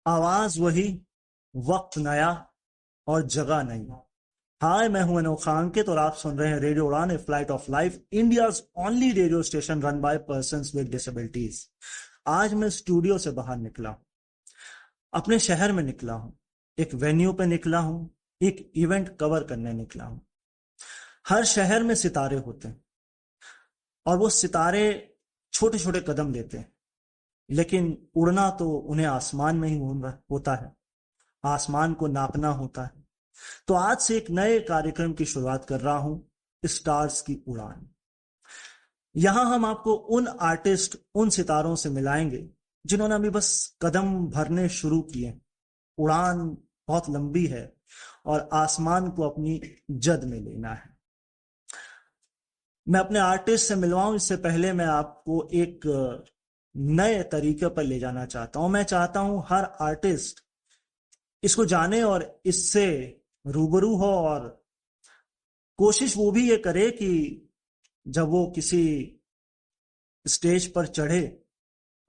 आवाज वही, वक्त नया और जगह नई। हाय, मैं हूं अनोखा अंकित और आप सुन रहे हैं radio Udaan, a flight of life, India's only radio station run by persons with disabilities. आज मैं स्टूडियो से बाहर निकला हूं, अपने शहर में निकला हूं, एक वेन्यू पे निकला हूं, एक इवेंट कवर करने निकला हूं। हर शहर में सितारे होते हैं और वो सितारे छोटे छोटे कदम लेते हैं, लेकिन उड़ना तो उन्हें आसमान में ही होता है, आसमान को नापना होता है। तो आज से एक नए कार्यक्रम की शुरुआत कर रहा हूं, स्टार्स की उड़ान। यहां हम आपको उन आर्टिस्ट, उन सितारों से मिलाएंगे जिन्होंने अभी बस कदम भरने शुरू किए। उड़ान बहुत लंबी है और आसमान को अपनी जद में लेना है। मैं अपने आर्टिस्ट से मिलवाऊं इससे पहले मैं आपको एक नए तरीके पर ले जाना चाहता हूं। मैं चाहता हूं हर आर्टिस्ट इसको जाने और इससे रूबरू हो, और कोशिश वो भी ये करे कि जब वो किसी स्टेज पर चढ़े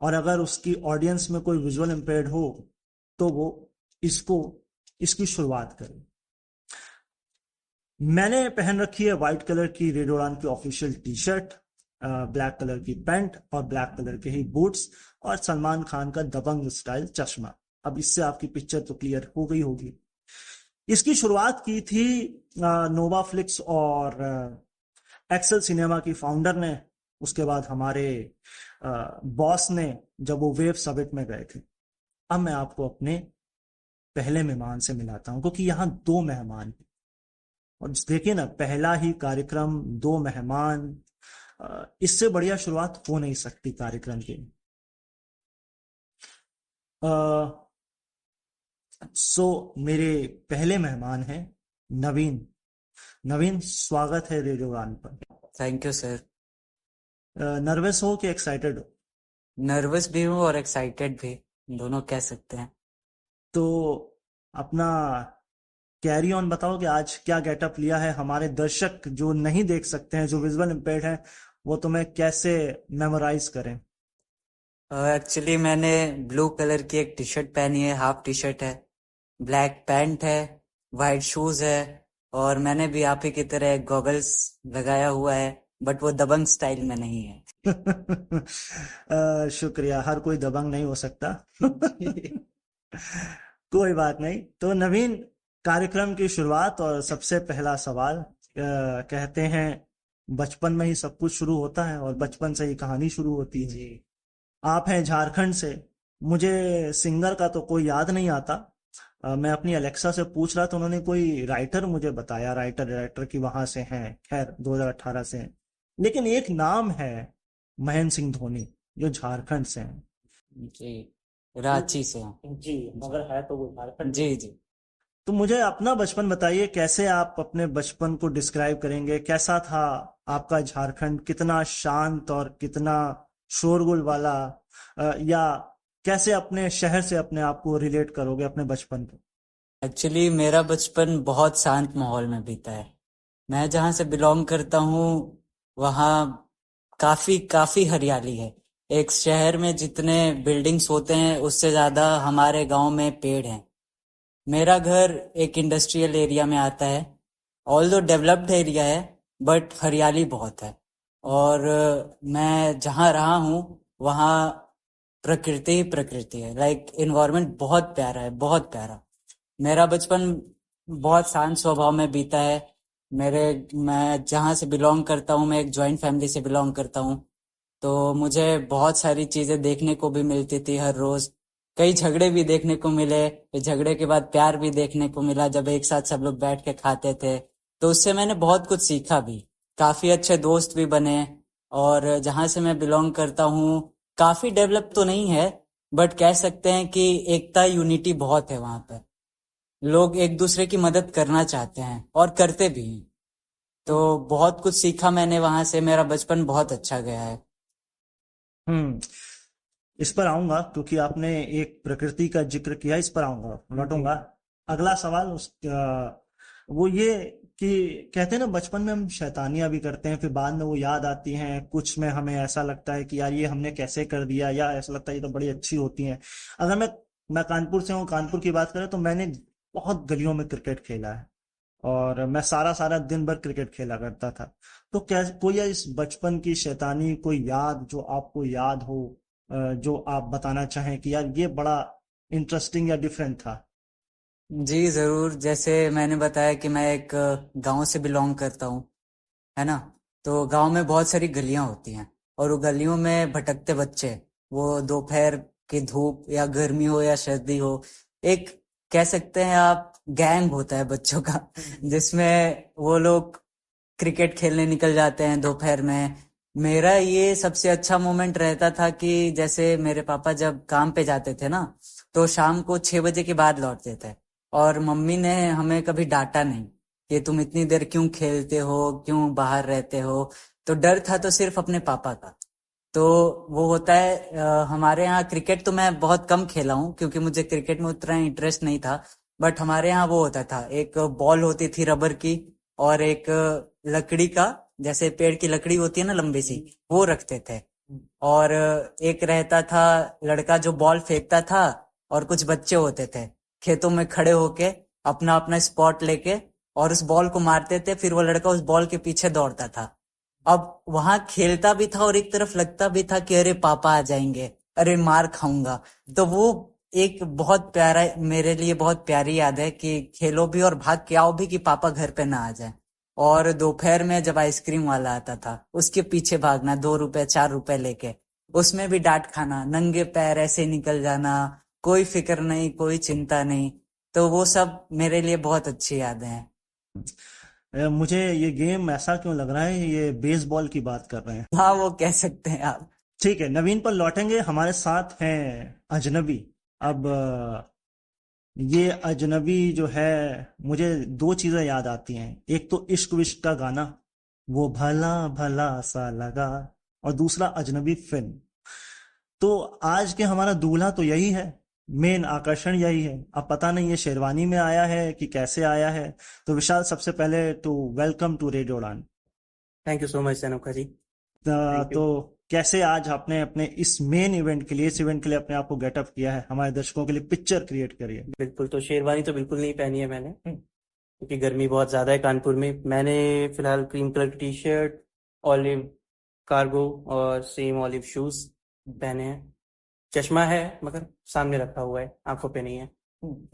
और अगर उसकी ऑडियंस में कोई विजुअल इम्पेयर्ड हो तो वो इसको इसकी शुरुआत करे। मैंने पहन रखी है व्हाइट कलर की रेडियो उड़ान की official T shirt, black colour की पैंट और ब्लैक कलर के ही बूट्स और सलमान खान का दबंग स्टाइल चश्मा। अब इससे आपकी पिक्चर तो क्लियर हो गई होगी। इसकी शुरुआत की थी नोवा फ्लिक्स और एक्सेल सिनेमा की फाउंडर ने, उसके बाद हमारे बॉस ने, जब वो वेव समिट में गए थे। अब मैं आपको अपने पहले मेहमान से मिलाता हूं, क्योंकि यहाँ दो मेहमान हैं और देखिए ना, पहला ही कार्यक्रम, दो मेहमान, इससे बढ़िया शुरुआत हो नहीं सकती कार्यक्रम की। मेरे पहले मेहमान हैं नवीन। नवीन, स्वागत है रेडियो उड़ान पर। Thank you sir. नर्वस हो कि एक्साइटेड हो? नर्वस भी हूँ और एक्साइटेड भी, दोनों कह सकते हैं। तो अपना कैरी ऑन बताओ कि आज क्या गेटअप लिया है। हमारे दर्शक जो नहीं देख सकते हैं, जो विजुअल इम्पेयर्ड हैं, वो तुम्हें कैसे मेमोराइज करें? एक्चुअली मैंने ब्लू कलर की एक टी शर्ट पहनी है, हाफ टी शर्ट है, ब्लैक पैंट है, वाइट शूज है, और मैंने भी आप ही की तरह गॉगल्स लगाया हुआ है, बट वो दबंग स्टाइल में नहीं है। शुक्रिया, हर कोई दबंग नहीं हो सकता। कोई बात नहीं। तो नवीन, कार्यक्रम की शुरुआत और सबसे पहला सवाल, कहते हैं बचपन में ही सब कुछ शुरू होता है और बचपन से ही कहानी शुरू होती है। जी। आप हैं झारखंड से। मुझे सिंगर का तो कोई याद नहीं आता। मैं अपनी अलेक्सा से पूछ रहा था, उन्होंने कोई राइटर मुझे बताया, राइटर की वहां से हैं, खैर 2018 से हैं। लेकिन एक नाम है, महेंद्र सिंह धोनी, जो झारखंड से हैं। जी, तो रांची से हूँ। जी, मगर है तो वो झारखंड। जी जी। तो मुझे अपना बचपन बताइए, कैसे आप अपने बचपन को डिस्क्राइब करेंगे? कैसा था आपका झारखंड? कितना शांत और कितना शोरगुल वाला, या कैसे अपने शहर से अपने आप को रिलेट करोगे अपने बचपन को? एक्चुअली मेरा बचपन बहुत शांत माहौल में बीता है। मैं जहाँ से बिलोंग करता हूँ वहाँ काफी काफी हरियाली है। एक शहर में जितने बिल्डिंग्स होते हैं उससे ज्यादा हमारे गांव में पेड़ हैं। मेरा घर एक इंडस्ट्रियल एरिया में आता है। ऑल्दो डेवलप्ड एरिया है, बट हरियाली बहुत है। और मैं जहाँ रहा हूँ वहाँ प्रकृति ही प्रकृति है। लाइक इन्वायरमेंट बहुत प्यारा है, बहुत प्यारा। मेरा बचपन बहुत शांत स्वभाव में बीता है। मेरे मैं जहाँ से बिलोंग करता हूँ, मैं एक जॉइंट फैमिली से बिलोंग करता हूँ, तो मुझे बहुत सारी चीजें देखने को भी मिलती थी हर रोज। कई झगड़े भी देखने को मिले, फिर झगड़े के बाद प्यार भी देखने को मिला जब एक साथ सब लोग बैठ के खाते थे। तो उससे मैंने बहुत कुछ सीखा भी, काफी अच्छे दोस्त भी बने। और जहाँ से मैं बिलोंग करता हूँ काफी डेवलप तो नहीं है, बट कह सकते हैं कि एकता, यूनिटी बहुत है वहां पर। लोग एक दूसरे की मदद करना चाहते हैं और करते भी हैं। तो बहुत कुछ सीखा मैंने वहां से। मेरा बचपन बहुत अच्छा गया है। हम्म, इस पर आऊंगा, क्योंकि आपने एक प्रकृति का जिक्र किया, इस पर आऊंगा, लौटूंगा। अगला सवाल वो ये कि कहते हैं ना, बचपन में हम शैतानियां भी करते हैं, फिर बाद में वो याद आती हैं। कुछ में हमें ऐसा लगता है कि यार ये हमने कैसे कर दिया, या ऐसा लगता है ये तो बड़ी अच्छी होती हैं। अगर मैं मैं कानपुर से हूँ, कानपुर की बात करें तो मैंने बहुत गलियों में क्रिकेट खेला है, और मैं सारा सारा दिन भर क्रिकेट खेला करता था। तो क्या कोई इस बचपन की शैतानी, कोई याद जो आपको याद हो, जो आप बताना चाहें कि यार ये बड़ा इंटरेस्टिंग या डिफरेंट था? जी जरूर। जैसे मैंने बताया कि मैं एक गांव से बिलोंग करता हूँ, है ना। तो गांव में बहुत सारी गलियां होती हैं, और वो गलियों में भटकते बच्चे, वो दोपहर की धूप या गर्मी हो या सर्दी हो, एक कह सकते हैं आप गैंग होता है बच्चों का जिसमें वो लोग क्रिकेट खेलने निकल जाते हैं दोपहर में। मेरा ये सबसे अच्छा मोमेंट रहता था कि जैसे मेरे पापा जब काम पे जाते थे ना, तो शाम को 6 बजे के बाद लौटते थे, और मम्मी ने हमें कभी डांटा नहीं कि तुम इतनी देर क्यों खेलते हो, क्यों बाहर रहते हो। तो डर था तो सिर्फ अपने पापा का। तो वो होता है हमारे यहाँ क्रिकेट तो मैं बहुत कम खेला हूँ क्योंकि मुझे क्रिकेट में उतना इंटरेस्ट नहीं था। बट हमारे यहाँ वो होता था, एक बॉल होती थी रबर की, और एक लकड़ी का, जैसे पेड़ की लकड़ी होती है ना लंबी सी, वो रखते थे। और एक रहता था लड़का जो बॉल फेंकता था, और कुछ बच्चे होते थे खेतों में खड़े होके अपना अपना स्पॉट लेके, और उस बॉल को मारते थे, फिर वो लड़का उस बॉल के पीछे दौड़ता था। अब वहां खेलता भी था और एक तरफ लगता भी था कि अरे पापा आ जाएंगे, अरे मार खाऊंगा। तो वो एक बहुत प्यारा, मेरे लिए बहुत प्यारी याद है कि खेलो भी और भाग के आओ भी कि पापा घर पे ना आ जाए। और दोपहर में जब आइसक्रीम वाला आता था उसके पीछे भागना, 2 रुपए 4 रुपए लेके, उसमें भी डांट खाना, नंगे पैर ऐसे निकल जाना, कोई फिक्र नहीं, कोई चिंता नहीं। तो वो सब मेरे लिए बहुत अच्छी यादें हैं। मुझे ये गेम ऐसा क्यों लग रहा है ये बेसबॉल की बात कर रहे हैं? हाँ, वो कह सकते हैं आप। ठीक है, नवीन पर लौटेंगे। हमारे साथ हैं अजनबी। अब ये अजनबी जो है, मुझे दो चीजें याद आती हैं। एक तो इश्क विश्क का गाना, वो भला भला सा लगा, और दूसरा अजनबी फिल्म। तो आज के हमारा दूल्हा तो यही है, मेन आकर्षण यही है। अब पता नहीं ये शेरवानी में आया है कि कैसे आया है। तो विशाल, सबसे पहले तो welcome to radio Udaan. Thank you so much Sanokha ji. Thank तो यू। कैसे आज आपने अपने इस मेन इवेंट के लिए, इस इवेंट के लिए अपने आप को गेटअप किया है, हमारे दर्शकों के लिए पिक्चर क्रिएट करी है? बिल्कुल, तो शेरवानी तो बिल्कुल नहीं पहनी है मैंने, क्योंकि गर्मी बहुत ज़्यादा है कानपुर में। मैंने फिलहाल क्रीम कलर की टी शर्ट, ऑलिव कार्गो और सेम ऑलिव शूज़ पहने हैं। चश्मा है मगर सामने रखा हुआ है, आंखों पे नहीं है।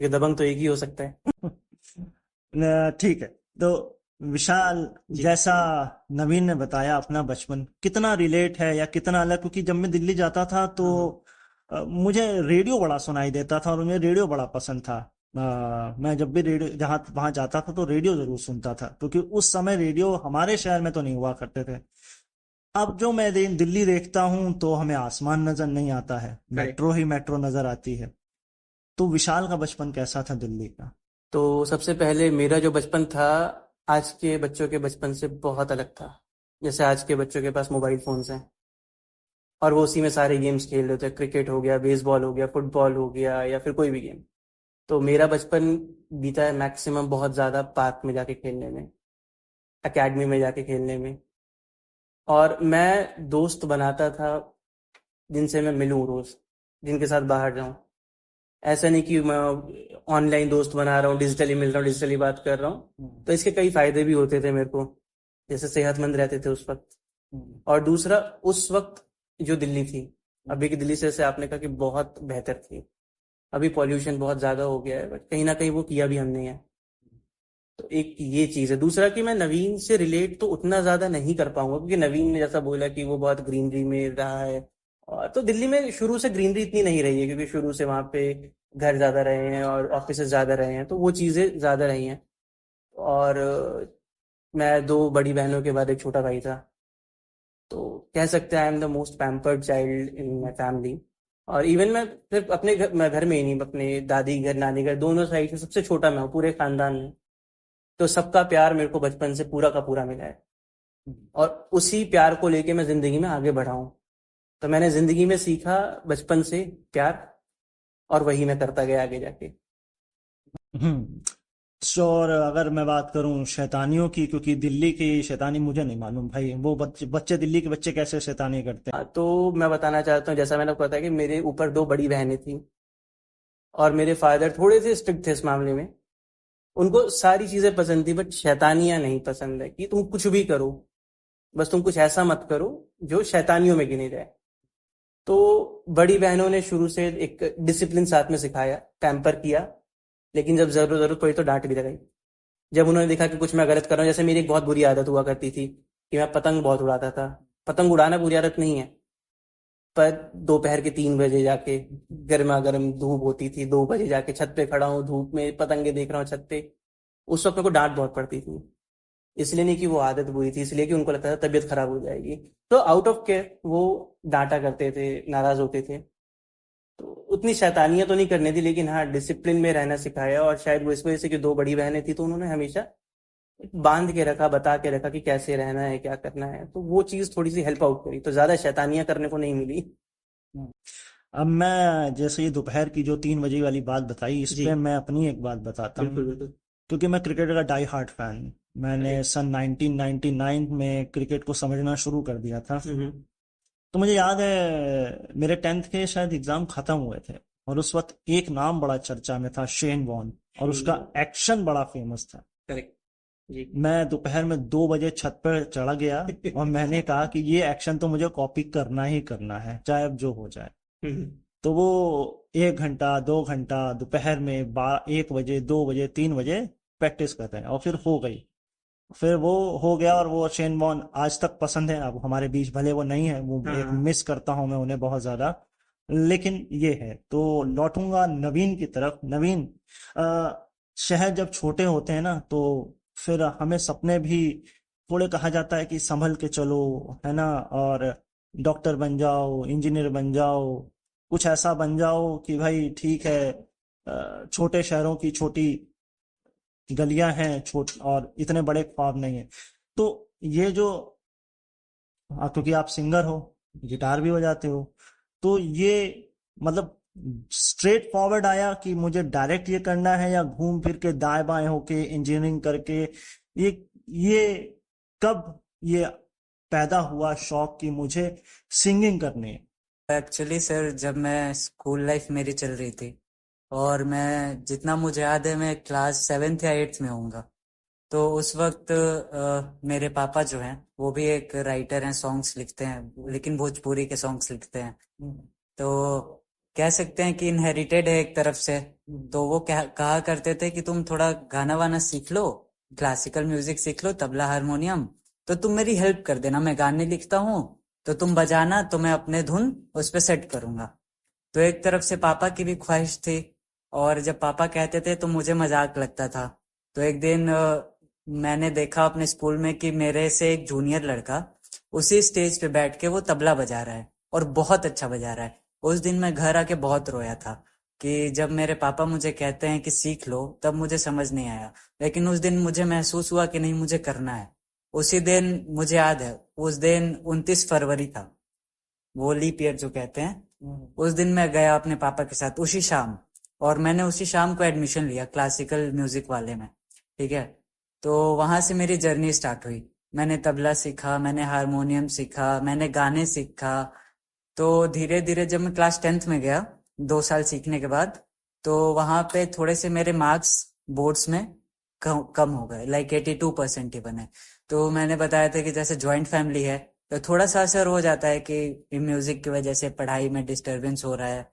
ये दबंग तो एक ही हो सकता है। ठीक है। तो विशाल, जी। जैसा नवीन ने बताया अपना बचपन कितना रिलेट है या कितना अलग, क्योंकि जब मैं दिल्ली जाता था तो मुझे रेडियो बड़ा सुनाई देता था और मुझे रेडियो बड़ा पसंद था। मैं जब भी रेडियो जहाँ वहां जाता था तो रेडियो जरूर सुनता था, क्योंकि उस समय रेडियो हमारे शहर में तो नहीं हुआ करते थे। अब जो मैं दिल्ली देखता हूँ तो हमें आसमान नजर नहीं आता है, करेक्ट। मेट्रो ही मेट्रो नजर आती है। तो विशाल का बचपन कैसा था दिल्ली का? तो सबसे पहले मेरा जो बचपन था आज के बच्चों के बचपन से बहुत अलग था। जैसे आज के बच्चों के पास मोबाइल फोन्स हैं और वो उसी में सारे गेम्स खेल रहे थे। क्रिकेट हो गया, बेसबॉल हो गया, फुटबॉल हो गया, या फिर कोई भी गेम। तो मेरा बचपन बीता है मैक्सिमम बहुत ज़्यादा पार्क में जाके खेलने में, एकेडमी में जाके खेलने में। और मैं दोस्त बनाता था जिनसे मैं मिलूं रोज, जिनके साथ बाहर जाऊं। ऐसा नहीं कि मैं ऑनलाइन दोस्त बना रहा हूँ, डिजिटली मिल रहा हूँ, डिजिटली बात कर रहा हूँ। तो इसके कई फायदे भी होते थे मेरे को, जैसे सेहतमंद रहते थे उस वक्त। और दूसरा, उस वक्त जो दिल्ली थी, अभी की दिल्ली से जैसे आपने कहा कि बहुत बेहतर थी। अभी पॉल्यूशन बहुत ज्यादा हो गया है, बट कहीं ना कहीं वो किया भी हमने है। तो एक ये चीज है। दूसरा कि मैं नवीन से रिलेट तो उतना ज्यादा नहीं कर पाऊंगा, क्योंकि नवीन ने जैसा बोला कि वो बहुत ग्रीनरी में रहा है। और तो दिल्ली में शुरू से ग्रीनरी इतनी नहीं रही है, क्योंकि शुरू से वहाँ पे घर ज्यादा रहे हैं और ऑफिस ज्यादा रहे हैं, तो वो चीजें ज्यादा रही हैं। और मैं दो बड़ी बहनों के बाद एक छोटा भाई था, तो कह सकते हैं I am the most pampered child in my family. और इवन मैं सिर्फ अपने घर, मैं घर में ही नहीं, अपने दादी घर नानी घर दोनों साइड से सबसे छोटा मैं हूँ पूरे खानदान में। तो सबका प्यार मेरे को बचपन से पूरा का पूरा मिला है, और उसी प्यार को लेके मैं जिंदगी में आगे बढ़ा हूँ। तो मैंने जिंदगी में सीखा बचपन से प्यार, और वही मैं करता गया आगे जाके। हम्म। श्योर। अगर मैं बात करूं शैतानियों की, क्योंकि दिल्ली की शैतानी मुझे नहीं मालूम भाई, वो बच्चे बच्चे दिल्ली के बच्चे कैसे शैतानी करते हाँ, तो मैं बताना चाहता हूँ, जैसा मैंने बताया कि मेरे ऊपर दो बड़ी बहनें थी, और मेरे फादर थोड़े से स्ट्रिक्ट थे इस मामले में। उनको सारी चीजें पसंद थी बट शैतानियां नहीं पसंद है, कि तुम कुछ भी करो, बस तुम कुछ ऐसा मत करो जो शैतानियों में गिनी जाए। तो बड़ी बहनों ने शुरू से एक डिसिप्लिन साथ में सिखाया, पैम्पर किया, लेकिन जब जरूरत पड़ी तो डांट भी लगाई। जब उन्होंने देखा कि कुछ मैं गलत कर रहा हूँ, जैसे मेरी एक बहुत बुरी आदत हुआ करती थी कि मैं पतंग बहुत उड़ाता था। पतंग उड़ाना बुरी आदत नहीं है, पर दोपहर के 3 बजे जाके, गर्मा गर्म धूप होती थी, 2 बजे जाके छत पे खड़ा हूँ, धूप में पतंगे देख रहा हूँ छत पे, उस वक्त मेरे को डांट बहुत पड़ती थी। इसलिए नहीं कि वो आदत बुरी थी, इसलिए कि उनको लगता था तबीयत खराब हो जाएगी। तो आउट ऑफ केयर वो डांटा करते थे, नाराज होते थे। तो उतनी शैतानियां तो नहीं करनी थी, लेकिन हाँ डिसिप्लिन में रहना सिखाया। और शायद वो इस वजह से कि 2 बड़ी बहनें थी तो उन्होंने हमेशा बांध के रखा, बता के रखा कि कैसे रहना है, क्या करना है। तो वो चीज थोड़ी सी हेल्प आउट करी, तो ज्यादा शैतानियां करने को नहीं मिली। अब मैं जैसे ये दोपहर की जो 3 बजे वाली बात बताई, इस जी पे मैं अपनी एक बात बताता हूँ। बिल्कुल बिल्कुल। क्योंकि मैं क्रिकेट का डाई हार्ट फैन हूँ। मैंने राइट। सन 1999 में क्रिकेट को समझना शुरू कर दिया था। हम्म। तो मुझे याद है मेरे 10th के शायद एग्जाम खत्म हुए थे, और उस वक्त एक नाम बड़ा चर्चा में था, शेन वॉर्न, और उसका एक्शन बड़ा फेमस था। करेक्ट। जी। मैं दोपहर में 2 बजे छत पर चढ़ा गया और मैंने कहा कि ये एक्शन तो मुझे कॉपी करना ही करना है, चाहे अब जो हो जाए। हम्म। तो वो 1 घंटा 2 घंटा दोपहर में 1 बजे 2 बजे 3 बजे प्रैक्टिस कर रहे हैं, और फिर हो गई। फिर वो हो गया, और वो शेन वॉर्न आज तक पसंद है। अब हमारे बीच भले वो नहीं है, वो एक हाँ। मिस करता हूं मैं उन्हें बहुत ज्यादा। लेकिन ये है, तो लौटूंगा नवीन की तरफ। नवीन, शहर जब छोटे होते हैं ना, तो फिर हमें सपने भी थोड़े, कहा जाता है कि संभल के चलो, है ना, और डॉक्टर बन जाओ, इंजीनियर बन जाओ, कुछ ऐसा बन जाओ कि भाई ठीक है, छोटे शहरों की छोटी गलियां हैं, छोट और इतने बड़े ख्वाब नहीं है। तो ये जो, क्योंकि आप सिंगर हो, गिटार भी बजाते हो, तो ये मतलब स्ट्रेट फॉरवर्ड आया कि मुझे डायरेक्ट ये करना है, या घूम फिर के दाएं बाएं होके इंजीनियरिंग करके, ये कब ये पैदा हुआ शौक कि मुझे सिंगिंग करनी है? एक्चुअली सर, जब मैं स्कूल लाइफ मेरी चल रही थी, और मैं जितना मुझे याद है मैं क्लास 7th या 8th में होऊंगा। तो उस वक्त मेरे पापा जो हैं वो भी एक राइटर हैं, सॉन्ग्स लिखते हैं, लेकिन भोजपुरी के सॉन्ग्स लिखते हैं। तो कह सकते हैं कि इनहेरिटेड है एक तरफ से। तो वो कहा करते थे कि तुम थोड़ा गाना वाना सीख लो, क्लासिकल म्यूजिक सीख लो, तबला हारमोनियम, तो तुम मेरी हेल्प कर देना। मैं गाने लिखता हूँ तो तुम बजाना, तो मैं अपने धुन उस पर सेट करूंगा। तो एक तरफ से पापा की भी ख्वाहिश थी, और जब पापा कहते थे तो मुझे मजाक लगता था। तो एक दिन मैंने देखा अपने स्कूल में कि मेरे से एक जूनियर लड़का उसी स्टेज पे बैठ के वो तबला बजा रहा है, और बहुत अच्छा बजा रहा है। उस दिन मैं घर आके बहुत रोया था, कि जब मेरे पापा मुझे कहते हैं कि सीख लो, तब मुझे समझ नहीं आया। लेकिन उस दिन मुझे महसूस हुआ कि नहीं, मुझे करना है। उसी दिन मुझे याद है, उस दिन 29 फरवरी था, वो लीप ईयर जो कहते हैं। उस दिन मैं गया अपने पापा के साथ उसी शाम, और मैंने उसी शाम को एडमिशन लिया क्लासिकल म्यूजिक वाले में। ठीक है। तो वहां से मेरी जर्नी स्टार्ट हुई। मैंने तबला सीखा, मैंने हारमोनियम सीखा, मैंने गाने सीखा। तो धीरे धीरे जब मैं क्लास 10th में गया, 2 साल सीखने के बाद, तो वहां पे थोड़े से मेरे मार्क्स बोर्ड्स में कम हो गए, लाइक 82% ही बने। तो मैंने बताया था कि जैसे जॉइंट फैमिली है, तो थोड़ा सा असर हो जाता है कि म्यूजिक की वजह से पढ़ाई में डिस्टरबेंस हो रहा है।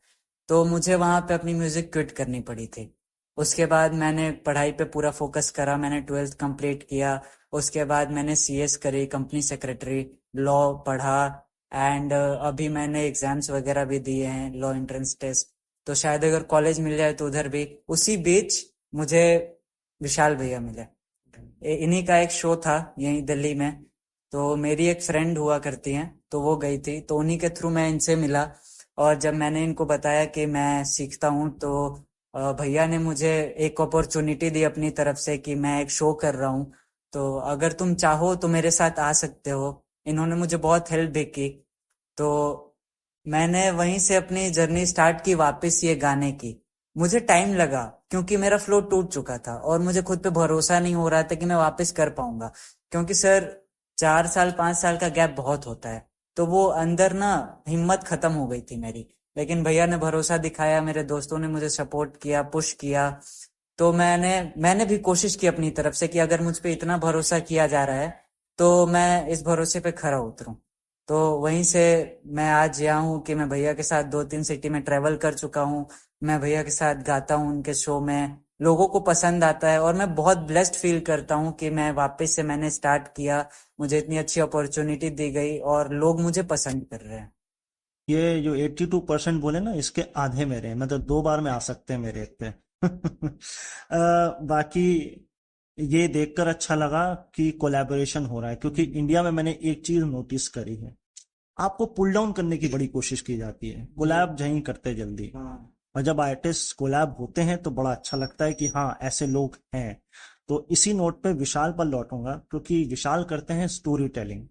तो मुझे वहां पे अपनी म्यूजिक क्विट करनी पड़ी थी। उसके बाद मैंने पढ़ाई पे पूरा फोकस करा, मैंने 12th कंप्लीट किया। उसके बाद मैंने सीएस करी, कंपनी सेक्रेटरी, लॉ पढ़ा, एंड अभी मैंने एग्जाम्स वगैरह भी दिए हैं, लॉ एंट्रेंस टेस्ट। तो शायद अगर कॉलेज मिल जाए तो उधर भी। उसी बीच मुझे विशाल भैया मिले। इन्हीं का एक शो था यहीं दिल्ली में। तो मेरी एक फ्रेंड हुआ करती हैं, तो वो गई थी, तो उन्हीं के थ्रू मैं इनसे मिला। और जब मैंने इनको बताया कि मैं सीखता हूँ, तो भैया ने मुझे एक अपॉर्चुनिटी दी अपनी तरफ से कि मैं एक शो कर रहा हूँ, तो अगर तुम चाहो तो मेरे साथ आ सकते हो। इन्होंने मुझे बहुत हेल्प भी की। तो मैंने वहीं से अपनी जर्नी स्टार्ट की वापस ये गाने की। मुझे टाइम लगा, क्योंकि मेरा फ्लो टूट चुका था और मुझे खुद पे भरोसा नहीं हो रहा था कि मैं वापस कर पाऊंगा। क्योंकि सर, 4 साल 5 साल का गैप बहुत होता है। तो वो अंदर ना हिम्मत खत्म हो गई थी मेरी, लेकिन भैया ने भरोसा दिखाया, मेरे दोस्तों ने मुझे सपोर्ट किया, पुश किया। तो मैंने भी कोशिश की अपनी तरफ से कि अगर मुझ पे इतना भरोसा किया जा रहा है तो मैं इस भरोसे पे खरा उतरूं। तो वहीं से मैं आज यहाँ हूँ कि मैं भैया के साथ 2-3 सिटी में ट्रेवल कर चुका हूँ। मैं भैया के साथ गाता हूँ उनके शो में, लोगों को पसंद आता है और मैं बहुत ब्लेस्ड फील करता हूँ कि मैं वापस से मैंने स्टार्ट किया, मुझे इतनी अच्छी अपॉर्चुनिटी दी गई और लोग मुझे पसंद कर रहे हैं। ये जो 82% बोले ना, इसके आधे मेरे हैं, मतलब 2 बार में आ सकते हैं मेरे पे। बाकी ये देखकर अच्छा लगा कि कोलैबोरेशन हो रहा है, क्योंकि इंडिया में मैंने एक चीज नोटिस करी है, आपको पुल डाउन करने की बड़ी कोशिश की जाती है, जी। कोलैब नहीं करते जल्दी। हाँ। और जब आर्टिस्ट कोलैब होते हैं तो बड़ा अच्छा लगता है कि हाँ ऐसे लोग हैं। तो इसी नोट पे विशाल पर लौटूंगा, क्योंकि विशाल करते हैं स्टोरी टेलिंग।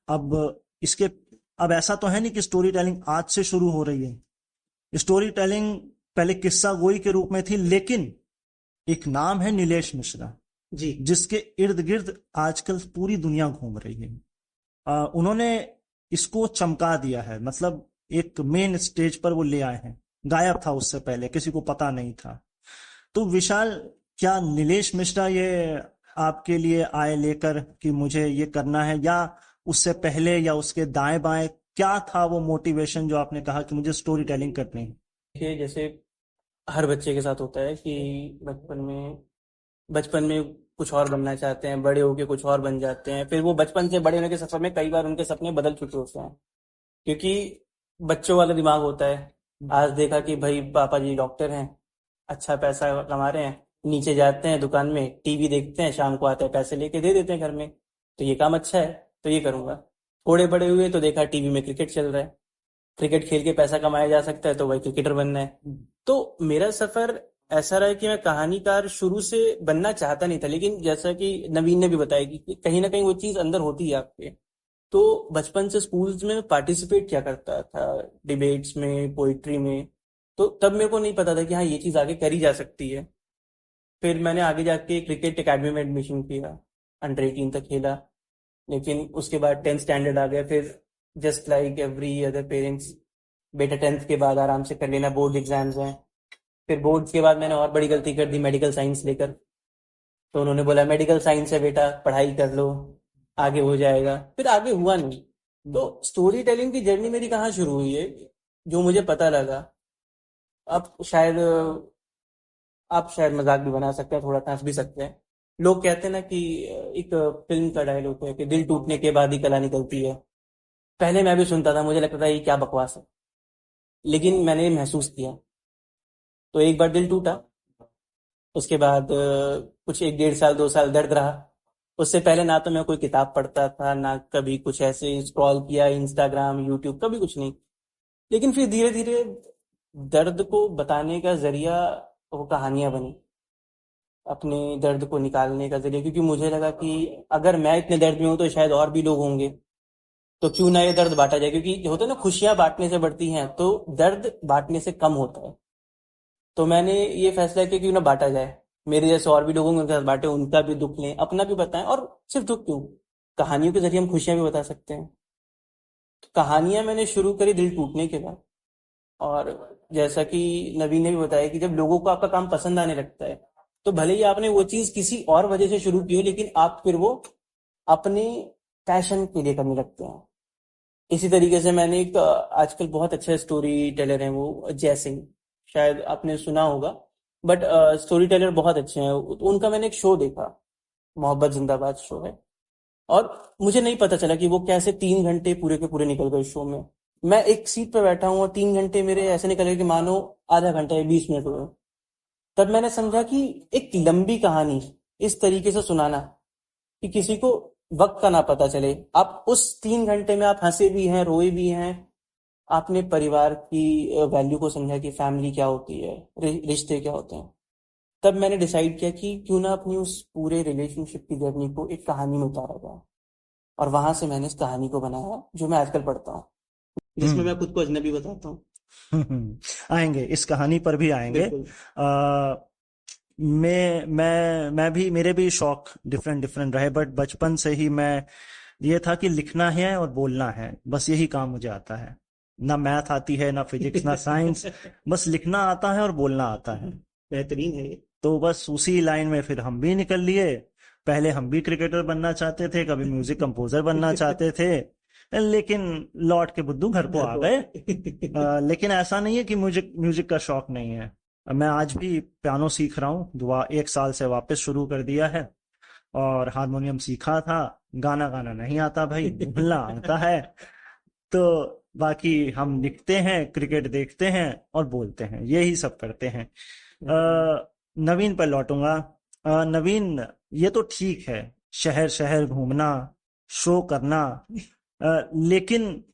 अब इसके अब ऐसा तो है नहीं कि स्टोरी टेलिंग आज से शुरू हो रही है। स्टोरी टेलिंग पहले किस्सा गोई के रूप में थी, लेकिन एक नाम है नीलेश मिश्रा, जी। जिसके इर्द गिर्द आजकल पूरी दुनिया घूम रही है। उन्होंने इसको चमका दिया है, मतलब एक मेन स्टेज पर वो ले आए हैं। गायब था उससे पहले, किसी को पता नहीं था। तो विशाल, क्या नीलेश मिश्रा ये आपके लिए आए लेकर कि मुझे ये करना है, या उससे पहले या उसके दाएं बाएं क्या था वो मोटिवेशन जो आपने कहा कि मुझे स्टोरी टेलिंग करनी है? देखिए, जैसे हर बच्चे के साथ होता है कि बचपन में कुछ और बनना चाहते हैं, बड़े होके कुछ और बन जाते हैं, फिर वो बचपन से बड़े होने के सफर में कई बार उनके सपने बदल चुके होते हैं, क्योंकि बच्चों वाला दिमाग होता है। आज देखा कि भाई पापा जी डॉक्टर हैं, अच्छा पैसा कमा रहे हैं, नीचे जाते हैं दुकान में टीवी देखते हैं, शाम को आते हैं पैसे लेके दे देते हैं घर में, तो ये काम अच्छा है तो ये करूंगा। थोड़े बड़े हुए तो देखा टीवी में क्रिकेट चल रहा है, क्रिकेट खेल के पैसा कमाया जा सकता है तो वही क्रिकेटर बनना है। तो मेरा सफर ऐसा रहा कि मैं कहानीकार शुरू से बनना चाहता नहीं था, लेकिन जैसा कि नवीन ने भी बताया कि कहीं ना कहीं वो चीज अंदर होती है आपके। तो बचपन से स्कूल्स में पार्टिसिपेट किया करता था, डिबेट्स में, पोइट्री में। तो तब मेरे को नहीं पता था कि हाँ ये चीज आगे करी जा सकती है। फिर मैंने आगे जाके क्रिकेट एकेडमी में एडमिशन किया, अंडर 18 तक खेला। लेकिन उसके बाद 10th स्टैंडर्ड आ गया, फिर just like every other parents, बेटा 10th के बाद आराम से कर लेना, बोर्ड एग्जाम्स हैं। फिर बोर्ड्स के बाद मैंने और बड़ी गलती कर दी मेडिकल साइंस लेकर। तो उन्होंने बोला मेडिकल साइंस है बेटा, पढ़ाई कर लो, आगे हो जाएगा। फिर आगे हुआ नहीं। तो स्टोरी टेलिंग की जर्नी मेरी कहाँ शुरू हुई है, जो मुझे पता लगा। अब शायद आप शायद मजाक भी बना सकते हैं, थोड़ा हंस भी सकते हैं। लोग कहते हैं ना कि एक फिल्म का डायलॉग है कि दिल टूटने के बाद ही कला निकलती है। पहले मैं भी सुनता था, मुझे लगता था ये क्या बकवास है, लेकिन मैंने महसूस किया। तो एक बार दिल टूटा, उसके बाद कुछ 1 1.5 साल 2 साल दर्द रहा। उससे पहले ना तो मैं कोई किताब पढ़ता था, ना कभी कुछ ऐसे स्क्रॉल किया इंस्टाग्राम यूट्यूब, कभी कुछ नहीं। लेकिन फिर धीरे धीरे दर्द को बताने का जरिया वो कहानियां बनी, अपने दर्द को निकालने का जरिया। क्योंकि मुझे लगा कि अगर मैं इतने दर्द में हूं तो शायद और भी लोग होंगे, तो क्यों ना ये दर्द बांटा जाए। क्योंकि होता है ना, खुशियां बांटने से बढ़ती हैं, तो दर्द बांटने से कम होता है। तो मैंने ये फैसला किया कि क्यों ना बांटा जाए, मेरे जैसे और भी लोगों के साथ बांटे, उनका भी दुख लें, अपना भी बताएं। और सिर्फ दुख क्यों, कहानियों के जरिए हम खुशियां भी बता सकते हैं। तो कहानियां मैंने शुरू करी दिल टूटने के बाद। और जैसा कि नवीन ने भी बताया कि जब लोगों को आपका काम पसंद आने लगता है, तो भले ही आपने वो चीज किसी और वजह से शुरू की हो, लेकिन आप फिर वो अपने पैशन के लिए करने लगते हैं। इसी तरीके से मैंने एक आजकल बहुत अच्छा स्टोरी टेलर है वो जय सिंह, शायद आपने सुना होगा। बट स्टोरी टेलर बहुत अच्छे हैं। तो उनका मैंने एक शो देखा, मोहब्बत जिंदाबाद शो है। और मुझे नहीं पता चला कि वो कैसे 3 घंटे पूरे के पूरे निकल गए शो में। मैं एक सीट पर बैठा हूँ और 3 घंटे मेरे ऐसे निकल गए कि मानो आधा घंटा या 20 मिनट हुए। तब मैंने समझा कि एक लंबी कहानी इस तरीके से सुनाना कि किसी को वक्त का ना पता चले, आप उस 3 घंटे में आप हंसे भी हैं, रोए भी हैं, आपने परिवार की वैल्यू को समझा कि फैमिली क्या होती है, रिश्ते क्या होते हैं। तब मैंने डिसाइड किया कि क्यों ना अपनी उस पूरे रिलेशनशिप की जर्नी को एक कहानी में उतारा जाए। और वहां से मैंने इस कहानी को बनाया जो मैं आजकल पढ़ता हूँ, जिसमें हम्म। मैं खुद को अजनबी बताता हूँ। आएंगे, इस कहानी पर भी आएंगे। बिल्कुल। आ, मैं भी, मेरे भी शौक डिफरेंट डिफरेंट रहे, बट बचपन से ही मैं, ये था कि लिखना है और बोलना है, बस यही काम मुझे आता है। ना मैथ आती है, ना फिजिक्स, ना साइंस, बस लिखना आता है और बोलना आता है। बेहतरीन है ये। तो बस उसी लाइन में फिर हम भी निकल लिए। पहले हम भी क्रिकेटर बनना चाहते थे, कभी म्यूजिक कंपोजर बनना चाहते थे, लेकिन लौट के बुद्धू घर को आ गए। लेकिन ऐसा नहीं है कि म्यूजिक म्यूजिक का शौक नहीं है। मैं आज भी पियानो सीख रहा हूँ, दुआ 1 साल से वापस शुरू कर दिया है। और हारमोनियम सीखा था। गाना गाना नहीं आता भाई, बोलना आता है। तो बाकी हम लिखते हैं, क्रिकेट देखते हैं और बोलते हैं, यही सब करते हैं। नवीन पर लौटूंगा। नवीन, ये तो ठीक है, शहर शहर घूमना, शो करना, लेकिन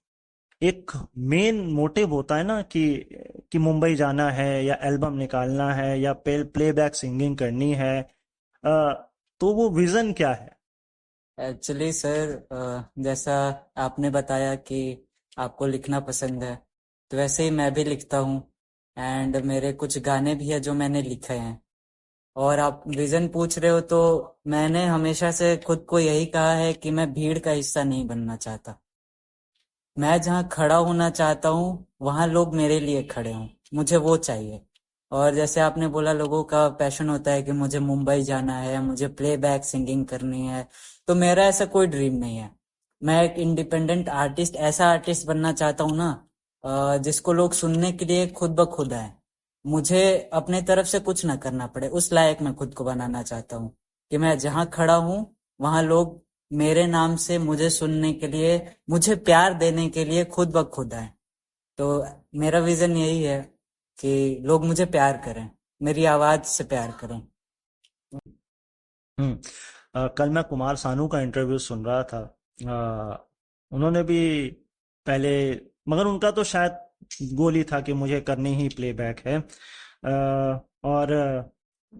एक मेन मोटिव होता है ना कि मुंबई जाना है या एल्बम निकालना है या प्लेबैक सिंगिंग करनी है। अ, तो वो विजन क्या है? एक्चुअली सर, जैसा आपने बताया कि आपको लिखना पसंद है, तो वैसे ही मैं भी लिखता हूँ। एंड मेरे कुछ गाने भी है जो मैंने लिखे हैं। और आप विजन पूछ रहे हो, तो मैंने हमेशा से खुद को यही कहा है कि मैं भीड़ का हिस्सा नहीं बनना चाहता। मैं जहाँ खड़ा होना चाहता हूँ वहाँ लोग मेरे लिए खड़े हों, मुझे वो चाहिए। और जैसे आपने बोला, लोगों का पैशन होता है कि मुझे मुंबई जाना है, मुझे प्लेबैक सिंगिंग करनी है, तो मेरा ऐसा कोई ड्रीम नहीं है। मैं एक इंडिपेंडेंट आर्टिस्ट, ऐसा आर्टिस्ट बनना चाहता हूँ ना, जिसको लोग सुनने के लिए खुद ब खुद आए। मुझे अपने तरफ से कुछ ना करना पड़े, उस लायक मैं खुद को बनाना चाहता हूँ कि मैं जहाँ खड़ा हूँ वहाँ लोग मेरे नाम से मुझे सुनने के लिए, मुझे प्यार देने के लिए खुद ब खुद आए। तो मेरा विजन यही है कि लोग मुझे प्यार करें, मेरी आवाज से प्यार करें। हम्म। कल मैं कुमार सानू का इंटरव्यू सुन रहा था। उन्होंने भी पहले, मगर उनका तो शायद गोल ही था कि मुझे करनी ही प्लेबैक है। और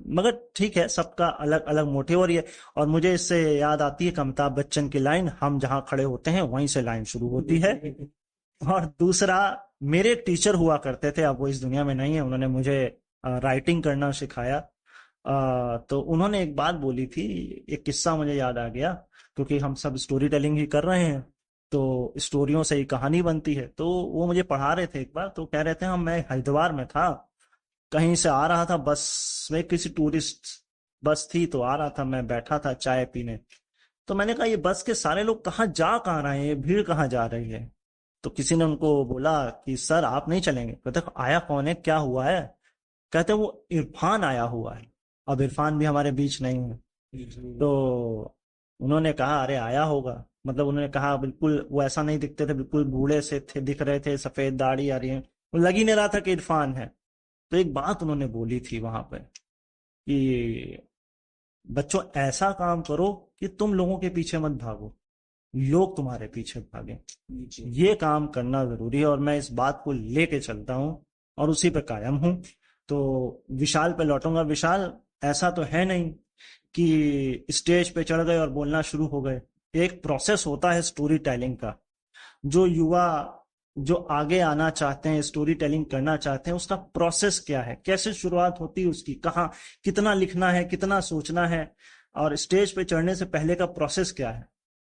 मगर ठीक है, सबका अलग अलग मोटिव। और ये, और मुझे इससे याद आती है कि अमिताभ बच्चन की लाइन, हम जहाँ खड़े होते हैं वहीं से लाइन शुरू होती है। और दूसरा, मेरे एक टीचर हुआ करते थे, अब वो इस दुनिया में नहीं है, उन्होंने मुझे राइटिंग करना सिखाया। तो उन्होंने एक बात बोली थी, एक किस्सा मुझे याद आ गया, क्योंकि हम सब स्टोरी टेलिंग ही कर रहे हैं, तो स्टोरियों से ही कहानी बनती है। तो वो मुझे पढ़ा रहे थे एक बार, तो कह रहे थे, हम मैं हरिद्वार में था, कहीं से आ रहा था बस में, किसी टूरिस्ट बस थी, तो आ रहा था, मैं बैठा था चाय पीने। तो मैंने कहा, ये बस के सारे लोग कहाँ रहे हैं, ये भीड़ कहाँ जा रही है? तो किसी ने उनको बोला कि सर आप नहीं चलेंगे? कहते आया कौन है, क्या हुआ है? कहते वो इरफान आया हुआ है। अब इरफान भी हमारे बीच नहीं है। तो उन्होंने कहा अरे आया होगा, मतलब उन्होंने कहा, बिल्कुल वो ऐसा नहीं दिखते थे, बिल्कुल बूढ़े से थे, दिख रहे थे, सफेद दाढ़ी आ रही है, वो लग ही नहीं रहा था कि इरफान है। तो एक बात उन्होंने बोली थी वहां पे कि बच्चों ऐसा काम करो कि तुम लोगों के पीछे मत भागो, लोग तुम्हारे पीछे भागे। ये काम करना जरूरी है, और मैं इस बात को लेके चलता हूँ और उसी पे कायम हूँ। तो विशाल पे लौटूंगा। विशाल, ऐसा तो है नहीं कि स्टेज पे चढ़ गए और बोलना शुरू हो गए। एक प्रोसेस होता है स्टोरी टेलिंग का। जो युवा जो आगे आना चाहते हैं, स्टोरी टेलिंग करना चाहते हैं, उसका प्रोसेस क्या है, कैसे शुरुआत होती है उसकी, कहाँ कितना लिखना है, कितना सोचना है, और स्टेज पे चढ़ने से पहले का प्रोसेस क्या है?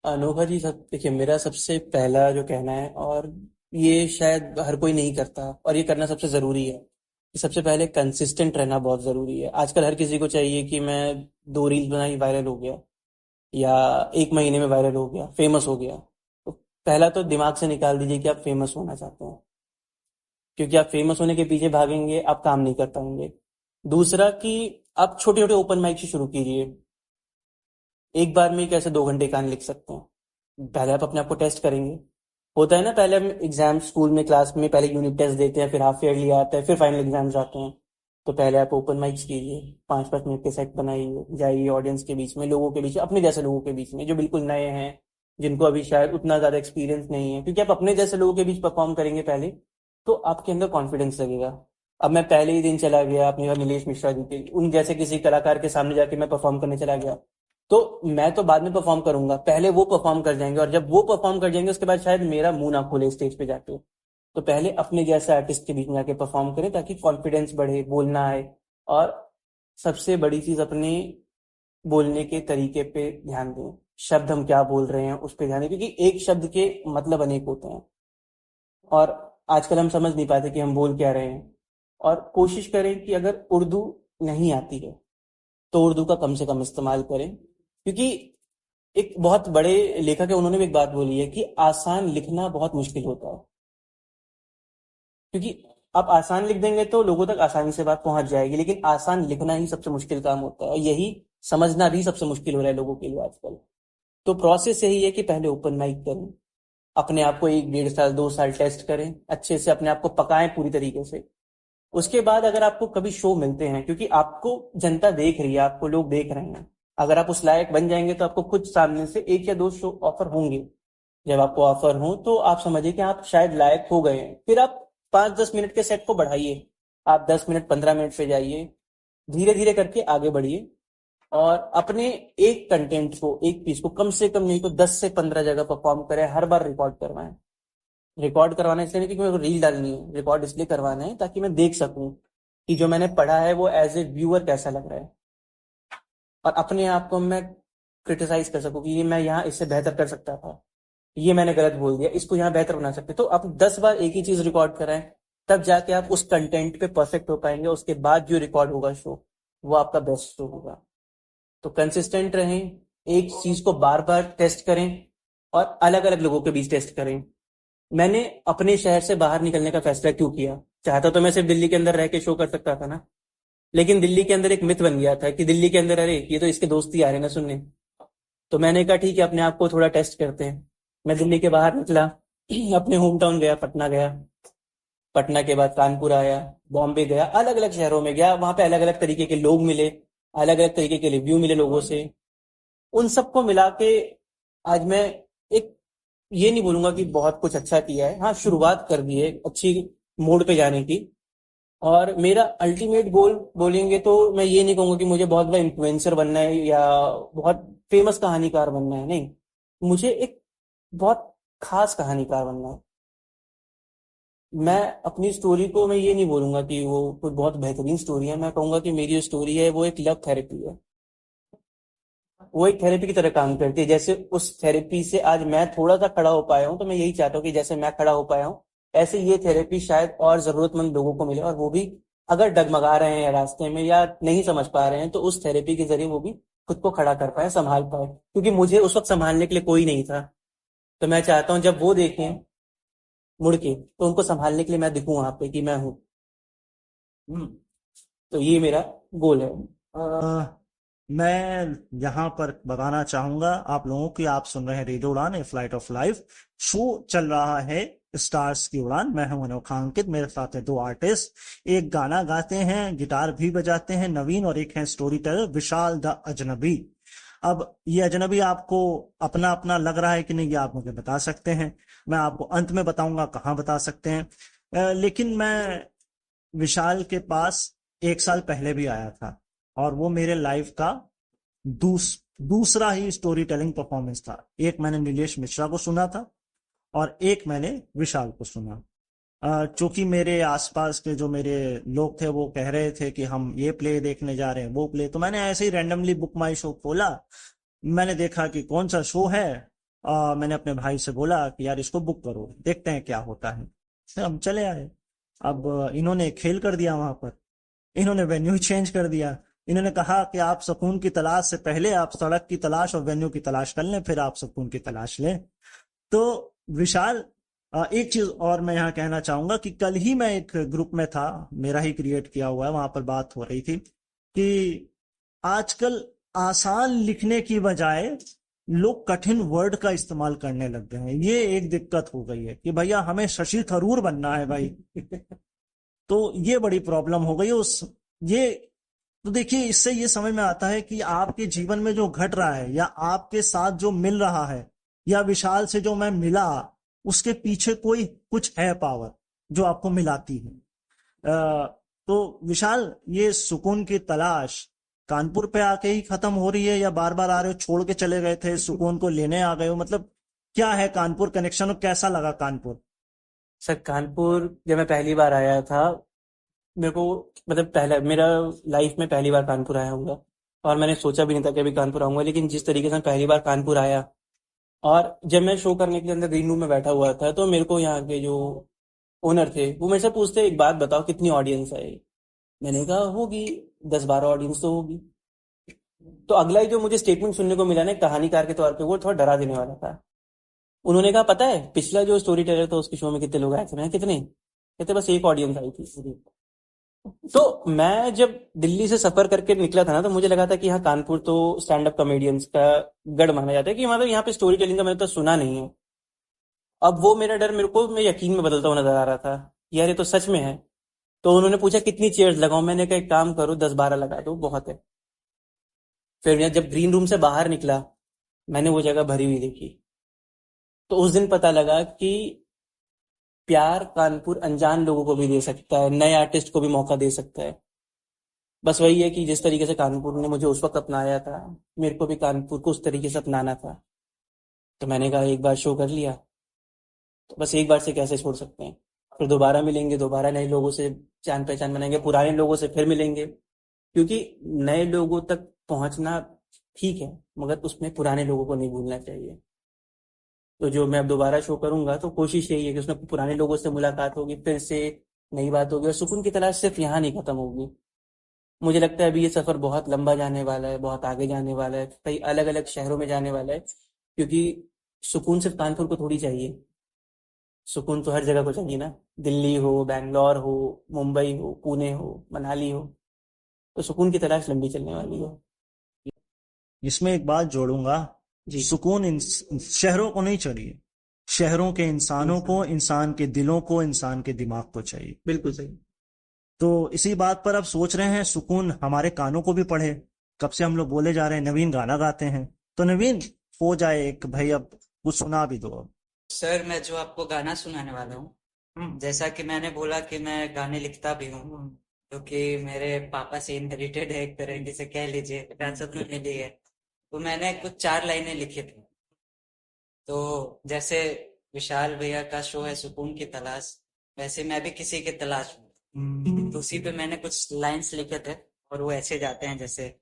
अनोखा जी, सब देखिए, मेरा सबसे पहला जो कहना है, और ये शायद हर कोई नहीं करता और ये करना सबसे ज़रूरी है, कि सबसे पहले कंसिस्टेंट रहना बहुत ज़रूरी है। आजकल हर किसी को चाहिए कि मैं 2 रील्स बनाई, वायरल हो गया, या 1 महीने में वायरल हो गया, फेमस हो गया। तो पहला तो दिमाग से निकाल दीजिए कि आप फेमस होना चाहते हैं, क्योंकि आप फेमस होने के पीछे भागेंगे, आप काम नहीं कर पाएंगे। दूसरा कि आप छोटे छोटे ओपन माइक से शुरू कीजिए। एक बार में कैसे 2 घंटे गाने लिख सकते हैं? पहले आप अपने आप को टेस्ट करेंगे। होता है ना, पहले हम एग्जाम स्कूल में, क्लास में पहले यूनिट टेस्ट देते हैं, फिर हाफ ईयरली आता है, फिर फाइनल एग्जाम्स आते हैं। तो पहले आप ओपन माइक्स कीजिए, 5-5 मिनट के सेट बनाइए, जाइए ऑडियंस के बीच में, लोगों के बीच में, अपने जैसे लोगों के बीच में जो बिल्कुल नए हैं, जिनको अभी शायद उतना ज्यादा एक्सपीरियंस नहीं है। क्योंकि आप अपने जैसे लोगों के बीच परफॉर्म करेंगे पहले, तो आपके अंदर कॉन्फिडेंस लगेगा। अब मैं पहले ही दिन चला गया अपने नीलेश मिश्रा जी के, उन जैसे किसी कलाकार के सामने जाके मैं परफॉर्म करने चला गया, तो मैं तो बाद में परफॉर्म करूंगा, पहले वो परफॉर्म कर जाएंगे, और जब वो परफॉर्म कर जाएंगे उसके बाद शायद मेरा मुंह ना खोले स्टेज पे जाके। तो पहले अपने जैसे आर्टिस्ट के बीच में जाके परफॉर्म करें, ताकि कॉन्फिडेंस बढ़े, बोलना आए। और सबसे बड़ी चीज, अपने बोलने के तरीके पे ध्यान दें। शब्द हम क्या बोल रहे हैं उस पर ध्यान दें, क्योंकि एक शब्द के मतलब अनेक होते हैं। और आजकल हम समझ नहीं पाते कि हम बोल क्या रहे हैं। और कोशिश करें कि अगर उर्दू नहीं आती है तो उर्दू का कम से कम इस्तेमाल करें, क्योंकि एक बहुत बड़े लेखक है, उन्होंने भी एक बात बोली है कि आसान लिखना बहुत मुश्किल होता है। क्योंकि आप आसान लिख देंगे तो लोगों तक आसानी से बात पहुंच जाएगी, लेकिन आसान लिखना ही सबसे मुश्किल काम होता है, और यही समझना भी सबसे मुश्किल हो रहा है लोगों के लिए आजकल। तो प्रोसेस यही है कि पहले ओपन माइक करें, अपने आप को 1 डेढ़ साल 2 साल टेस्ट करें, अच्छे से अपने आप को पकाएं पूरी तरीके से। उसके बाद अगर आपको कभी शो मिलते हैं, क्योंकि आपको जनता देख रही है, आपको लोग देख रहे हैं, अगर आप उस लायक बन जाएंगे तो आपको खुद सामने से 1 या 2 शो ऑफर होंगे। जब आपको ऑफर हो तो आप समझिए कि आप शायद लायक हो गए हैं, फिर आप 5-10 मिनट के सेट को बढ़ाइए, आप 10 मिनट 15 मिनट पे जाइए, धीरे धीरे करके आगे बढ़िए, और अपने एक कंटेंट को, एक पीस को कम से कम नहीं तो 10 से 15 जगह परफॉर्म करें, हर बार रिकॉर्ड करवाएं। रिकॉर्ड करवाना इसलिए नहीं क्योंकि मेरे को रील डालनी है, रिकॉर्ड इसलिए करवाना है ताकि मैं देख सकूं कि जो मैंने पढ़ा है वो एज ए व्यूअर कैसा लग रहा है, और अपने आप को मैं क्रिटिसाइज कर सकूं कि ये मैं यहाँ इससे बेहतर कर सकता था, ये मैंने गलत बोल दिया, इसको यहाँ बेहतर बना सकते। तो आप 10 बार एक ही चीज रिकॉर्ड कराएं, तब जाके आप उस कंटेंट पे परफेक्ट हो पाएंगे। उसके बाद जो रिकॉर्ड होगा शो, वो आपका बेस्ट शो होगा। तो कंसिस्टेंट रहें, एक चीज को बार बार टेस्ट करें, और अलग अलग लोगों के बीच टेस्ट करें। मैंने अपने शहर से बाहर निकलने का फैसला क्यों किया? चाहता तो मैं सिर्फ दिल्ली के अंदर रह के शो कर सकता था ना, लेकिन दिल्ली के अंदर एक मिथ बन गया था कि दिल्ली के अंदर, अरे ये तो इसके दोस्त ही आ रहे हैं ना सुनने। तो मैंने कहा ठीक है, अपने आप को थोड़ा टेस्ट करते हैं। मैं दिल्ली के बाहर निकला, अपने होम टाउन गया, पटना गया, पटना के बाद कानपुर आया, बॉम्बे गया, अलग अलग शहरों में गया, वहां पे अलग अलग तरीके के लोग मिले, अलग अलग तरीके के रिव्यू मिले लोगों से। उन सबको मिला के आज मैं एक, ये नहीं बोलूंगा कि बहुत कुछ अच्छा किया है, हाँ शुरुआत कर दी है अच्छी मोड़ पे जाने की। और मेरा अल्टीमेट गोल बोलेंगे तो मैं ये नहीं कहूंगा कि मुझे बहुत बड़ा इन्फ्लुएंसर बनना है या बहुत फेमस कहानीकार बनना है, नहीं, मुझे एक बहुत खास कहानीकार बनना है। मैं अपनी स्टोरी को, मैं ये नहीं बोलूंगा कि वो कोई बहुत बेहतरीन स्टोरी है, मैं कहूंगा कि मेरी जो स्टोरी है वो एक लव थेरेपी है। वो एक थेरेपी की तरह काम करती है। जैसे उस थेरेपी से आज मैं थोड़ा सा खड़ा हो पाया हूँ, तो मैं यही चाहता हूँ कि जैसे मैं खड़ा हो पाया हूँ, ऐसे ये थेरेपी शायद और जरूरतमंद लोगों को मिले, और वो भी अगर डगमगा रहे हैं रास्ते में या नहीं समझ पा रहे हैं, तो उस थेरेपी के जरिए वो भी खुद को खड़ा कर पाए, संभाल पाए। क्योंकि मुझे उस वक्त संभालने के लिए कोई नहीं था, तो मैं चाहता हूँ जब वो देखें मुड़ के, तो उनको संभालने के लिए मैं दिखूं वहां पे कि मैं हूँ। तो ये मेरा गोल है। मैं यहाँ पर बताना चाहूंगा आप लोगों की, आप सुन रहे हैं radio Udaan, a flight of life. Show चल रहा है स्टार्स की उड़ान। मैं हूं अनोखा अंकित, मेरे साथ है 2 आर्टिस्ट, एक गाना गाते हैं, गिटार भी बजाते हैं, नवीन, और एक है स्टोरी टेलर विशाल द अजनबी। अब ये अजनबी आपको अपना अपना लग रहा है कि नहीं, ये आप मुझे बता सकते हैं, मैं आपको अंत में बताऊंगा कहाँ बता सकते हैं। लेकिन मैं विशाल के पास 1 साल पहले भी आया था, और वो मेरे लाइफ का दूसरा ही स्टोरी टेलिंग परफॉर्मेंस था। एक मैंने नीलेश मिश्रा को सुना था, और एक मैंने विशाल को सुना। चूंकि मेरे आसपास के जो मेरे लोग थे वो कह रहे थे कि हम ये प्ले देखने जा रहे हैं, वो प्ले, तो मैंने ऐसे ही रैंडमली बुक माई शो खोला, मैंने देखा कि कौन सा शो है। मैंने अपने भाई से बोला कि यार इसको बुक करो, देखते हैं क्या होता है। फिर हम चले आए। अब इन्होंने खेल कर दिया वहां पर, इन्होंने वेन्यू चेंज कर दिया। इन्होंने कहा कि आप सुकून की तलाश से पहले आप सड़क की तलाश और वेन्यू की तलाश कर लें, फिर आप सुकून की तलाश लें। तो विशाल, एक चीज और मैं यहाँ कहना चाहूंगा कि कल ही मैं एक ग्रुप में था, मेरा ही क्रिएट किया हुआ है, वहां पर बात हो रही थी कि आजकल आसान लिखने की बजाय लोग कठिन वर्ड का इस्तेमाल करने लग गए हैं। ये एक दिक्कत हो गई है कि भैया हमें शशि थरूर बनना है भाई। तो ये बड़ी प्रॉब्लम हो गई उस ये। तो देखिए, इससे ये समझ में आता है कि आपके जीवन में जो घट रहा है, या आपके साथ जो मिल रहा है, या विशाल से जो मैं मिला, उसके पीछे कोई कुछ है पावर जो आपको मिलाती है। तो विशाल, ये सुकून की तलाश कानपुर पे आके ही खत्म हो रही है, या बार बार आ रहे हो, छोड़ के चले गए थे, सुकून को लेने आ गए हो, मतलब क्या है कानपुर कनेक्शन, और कैसा लगा कानपुर? सर कानपुर जब मैं पहली बार आया था, मेरे को मतलब पहला मेरा लाइफ में पहली बार कानपुर आया हूँ, और मैंने सोचा भी नहीं था कि अभी कानपुर आऊंगा, लेकिन जिस तरीके से मैं पहली बार कानपुर आया, और जब मैं शो करने के लिए अंदर ग्रीन रूम में बैठा हुआ था, तो मेरे को यहाँ के जो ओनर थे, वो मेरे से पूछते एक बात बताओ कितनी ऑडियंस है। मैंने कहा होगी 10-12 ऑडियंस तो होगी। तो अगला ही जो मुझे स्टेटमेंट सुनने को मिला ना कहानीकार के तौर पे, वो थोड़ा डरा देने वाला था। उन्होंने कहा पता है पिछला जो स्टोरी टेलर था उसके शो में कितने लोग आए थे? मैंने कहा, कितने? कहते बस एक ऑडियंस आई थी। तो मैं जब दिल्ली से सफर करके निकला था ना, तो मुझे लगा था कि यहाँ कानपुर तो स्टैंड अप कॉमेडियंस का गढ़ माना जाता है, कि मतलब यहाँ पे स्टोरी टेलिंग का मैंने तो सुना नहीं है। अब वो मेरा डर मेरे को मैं यकीन में बदलता हुआ नजर आ रहा था, यार ये तो सच में है। तो उन्होंने पूछा कितनी चेयर्स लगाऊं, मैंने कहा एक काम करो 10-12 लगा दो, बहुत है। फिर मैं जब ग्रीन रूम से बाहर निकला, मैंने वो जगह भरी हुई देखी। तो उस दिन पता लगा कि प्यार कानपुर अनजान लोगों को भी दे सकता है, नए आर्टिस्ट को भी मौका दे सकता है। बस वही है कि जिस तरीके से कानपुर ने मुझे उस वक्त अपनाया था, मेरे को भी कानपुर को उस तरीके से अपनाना था। तो मैंने कहा एक बार शो कर लिया, तो बस एक बार से कैसे छोड़ सकते हैं। फिर दोबारा मिलेंगे, दोबारा नए लोगों से जान पहचान बनाएंगे, पुराने लोगों से फिर मिलेंगे। क्योंकि नए लोगों तक पहुंचना ठीक है, मगर उसमें पुराने लोगों को नहीं भूलना चाहिए। तो जो मैं अब दोबारा शो करूंगा तो कोशिश यही है कि उसमें पुराने लोगों से मुलाकात होगी, फिर से नई बात होगी, और सुकून की तलाश सिर्फ यहाँ नहीं खत्म होगी। मुझे लगता है अभी ये सफर बहुत लंबा जाने वाला है, बहुत आगे जाने वाला है, कई अलग अलग शहरों में जाने वाला है। क्योंकि सुकून सिर्फ कानपुर को थोड़ी चाहिए, सुकून तो हर जगह को चाहिए ना। दिल्ली हो, बैंगलोर हो, मुंबई हो, पुणे हो, मनाली हो। तो सुकून की तलाश लंबी चलने वाली है। इसमें एक बात जोड़ूंगा, जी। सुकून शहरों को नहीं चाहिए, शहरों के इंसानों को, इंसान। इंसान के दिलों को, इंसान के दिमाग को चाहिए। बिल्कुल सही। तो इसी बात पर अब सोच रहे हैं सुकून हमारे कानों को भी पढ़े। कब से हम लोग बोले जा रहे हैं नवीन गाना गाते हैं, तो नवीन हो जाए एक भाई, अब कुछ सुना भी दो अब। सर मैं जो आपको गाना सुनाने वाला हूँ, जैसा कि मैंने बोला कि मैं गाने लिखता भी हूँ, क्योंकि मेरे पापा से इनहेरिटेड है, एक तरीके से कह लीजिए, विरासत में मिली है। तो मैंने कुछ 4 लाइनें लिखी थी। तो जैसे विशाल भैया का शो है सुकून की तलाश, वैसे मैं भी किसी की तलाश हूँ। तो उसी पे मैंने कुछ लाइंस लिखे थे, और वो ऐसे जाते हैं जैसे,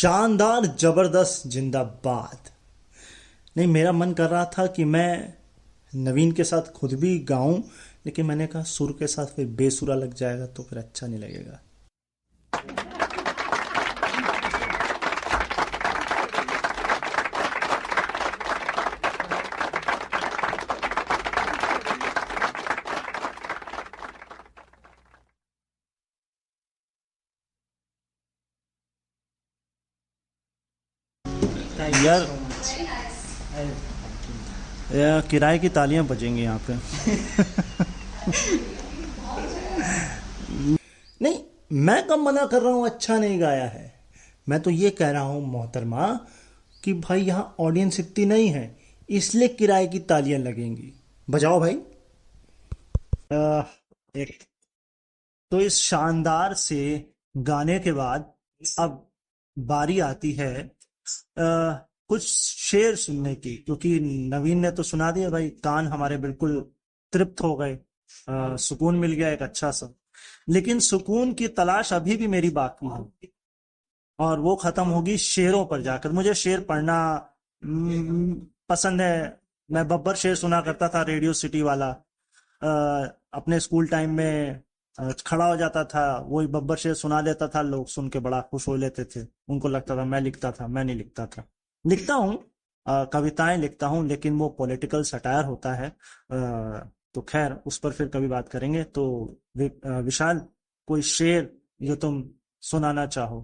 शानदार, जबरदस्त, जिंदाबाद। नहीं, मेरा मन कर रहा था कि मैं नवीन के साथ खुद भी गाऊं, लेकिन मैंने कहा सुर के साथ फिर बेसुरा लग जाएगा तो फिर अच्छा नहीं लगेगा। यार, किराए की तालियां बजेंगी यहाँ पे। नहीं, मैं कब मना कर रहा हूँ अच्छा नहीं गाया है। मैं तो ये कह रहा हूँ मोहतरमा कि भाई यहाँ ऑडियंस इतनी नहीं है, इसलिए किराए की तालियां लगेंगी। बजाओ भाई। एक तो इस शानदार से गाने के बाद अब बारी आती है कुछ शेर सुनने की, क्योंकि नवीन ने तो सुना दिया भाई, कान हमारे बिल्कुल तृप्त हो गए, सुकून मिल गया एक अच्छा सा। लेकिन सुकून की तलाश अभी भी मेरी बाकी है, और वो खत्म होगी शेरों पर जाकर। मुझे शेर पढ़ना पसंद है। मैं बब्बर शेर सुना करता था, रेडियो सिटी वाला। अपने स्कूल टाइम में खड़ा हो जाता था, वही बब्बर शेर सुना देता था, लोग सुन के बड़ा खुश हो लेते थे। उनको लगता था मैं लिखता था, मैं नहीं लिखता था। लिखता हूँ, कविताएं लिखता हूँ, लेकिन वो पॉलिटिकल सटायर होता है। तो खैर, उस पर फिर कभी बात करेंगे। तो विशाल, कोई शेर जो तुम सुनाना चाहो।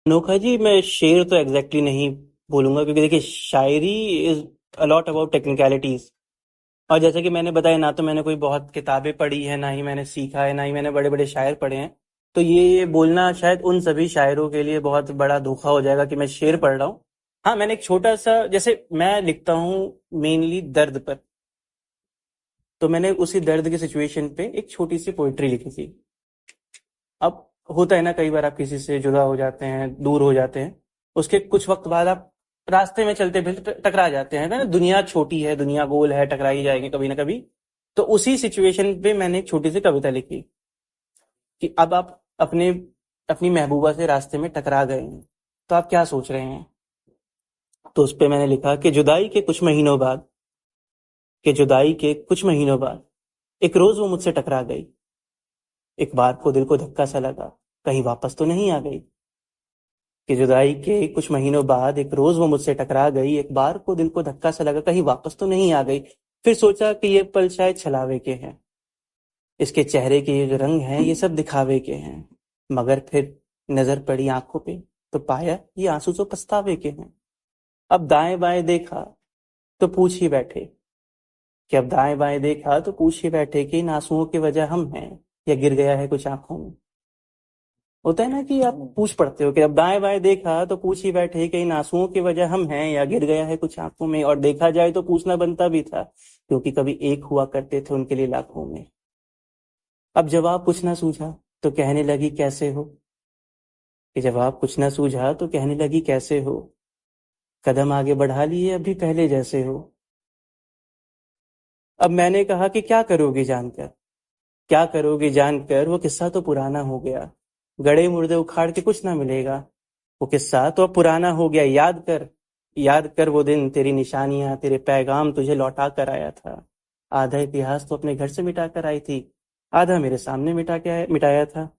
अनोखा जी, मैं शेर तो एग्जैक्टली नहीं बोलूंगा, क्योंकि देखिए शायरी इज अलॉट अबाउट टेक्निकलिटीज। और जैसे कि मैंने बताया, ना तो मैंने कोई बहुत किताबें पढ़ी है, ना ही मैंने सीखा है, ना ही मैंने बड़े बड़े शायर पढ़े हैं। तो ये बोलना शायद उन सभी शायरों के लिए बहुत बड़ा धोखा हो जाएगा कि मैं शेर पढ़ रहा हूँ। हाँ, मैंने एक छोटा सा, जैसे मैं लिखता हूँ मेनली दर्द पर, तो मैंने उसी दर्द की सिचुएशन पे एक छोटी सी पोइट्री लिखी थी। अब होता है ना, कई बार आप किसी से जुदा हो जाते हैं, दूर हो जाते हैं, उसके कुछ वक्त बाद आप रास्ते में चलते फिरते टकरा जाते हैं ना। दुनिया छोटी है, दुनिया गोल है, टकरा ही जाएंगे कभी ना कभी। तो उसी सिचुएशन पे मैंने एक छोटी सी कविता लिखी कि अब आप अपने अपनी महबूबा से रास्ते में टकरा गए हैं, तो आप क्या सोच रहे हैं। तो उस पे मैंने लिखा कि जुदाई के कुछ महीनों बाद एक रोज वो मुझसे टकरा गई। एक बार को दिल को धक्का सा लगा, कहीं वापस तो नहीं आ गई। कि जुदाई के कुछ महीनों बाद एक रोज वो मुझसे टकरा गई। एक बार को दिल को धक्का सा लगा, कहीं वापस तो नहीं आ गई। फिर सोचा कि ये पल शायद छलावे के हैं, इसके चेहरे के ये जो रंग हैं ये सब दिखावे के हैं। मगर फिर नजर पड़ी आंखों पे, तो पाया ये आंसू तो पछतावे के हैं। अब दाएं बाएं देखा तो पूछ ही बैठे अब दाएं बाएं देखा तो पूछ ही बैठे कि इन आंसुओं की वजह हम हैं, या गिर गया है कुछ आंखों में। होता है ना कि आप पूछ पड़ते हो कि अब दाएं बाएं देखा तो पूछ ही बैठे कि इन आंसुओं की वजह हम हैं, या गिर गया है कुछ आंखों में। और देखा जाए तो पूछना बनता भी था, क्योंकि कभी एक हुआ करते थे उनके लिए लाखों में। अब जवाब कुछ ना सूझा तो कहने लगी कैसे हो। कि जवाब कुछ ना सूझा तो कहने लगी कैसे हो। कदम आगे बढ़ा लिए अभी पहले जैसे हो। अब मैंने कहा कि क्या करोगे जानकर, वो किस्सा तो पुराना हो गया। गड़े मुर्दे उखाड़ के कुछ ना मिलेगा, वो किस्सा तो अब पुराना हो गया। याद कर वो दिन, तेरी निशानियां, तेरे पैगाम तुझे लौटा कर आया था। आधा इतिहास तो अपने घर से मिटा कर आई थी, आधा मेरे सामने मिटाया था।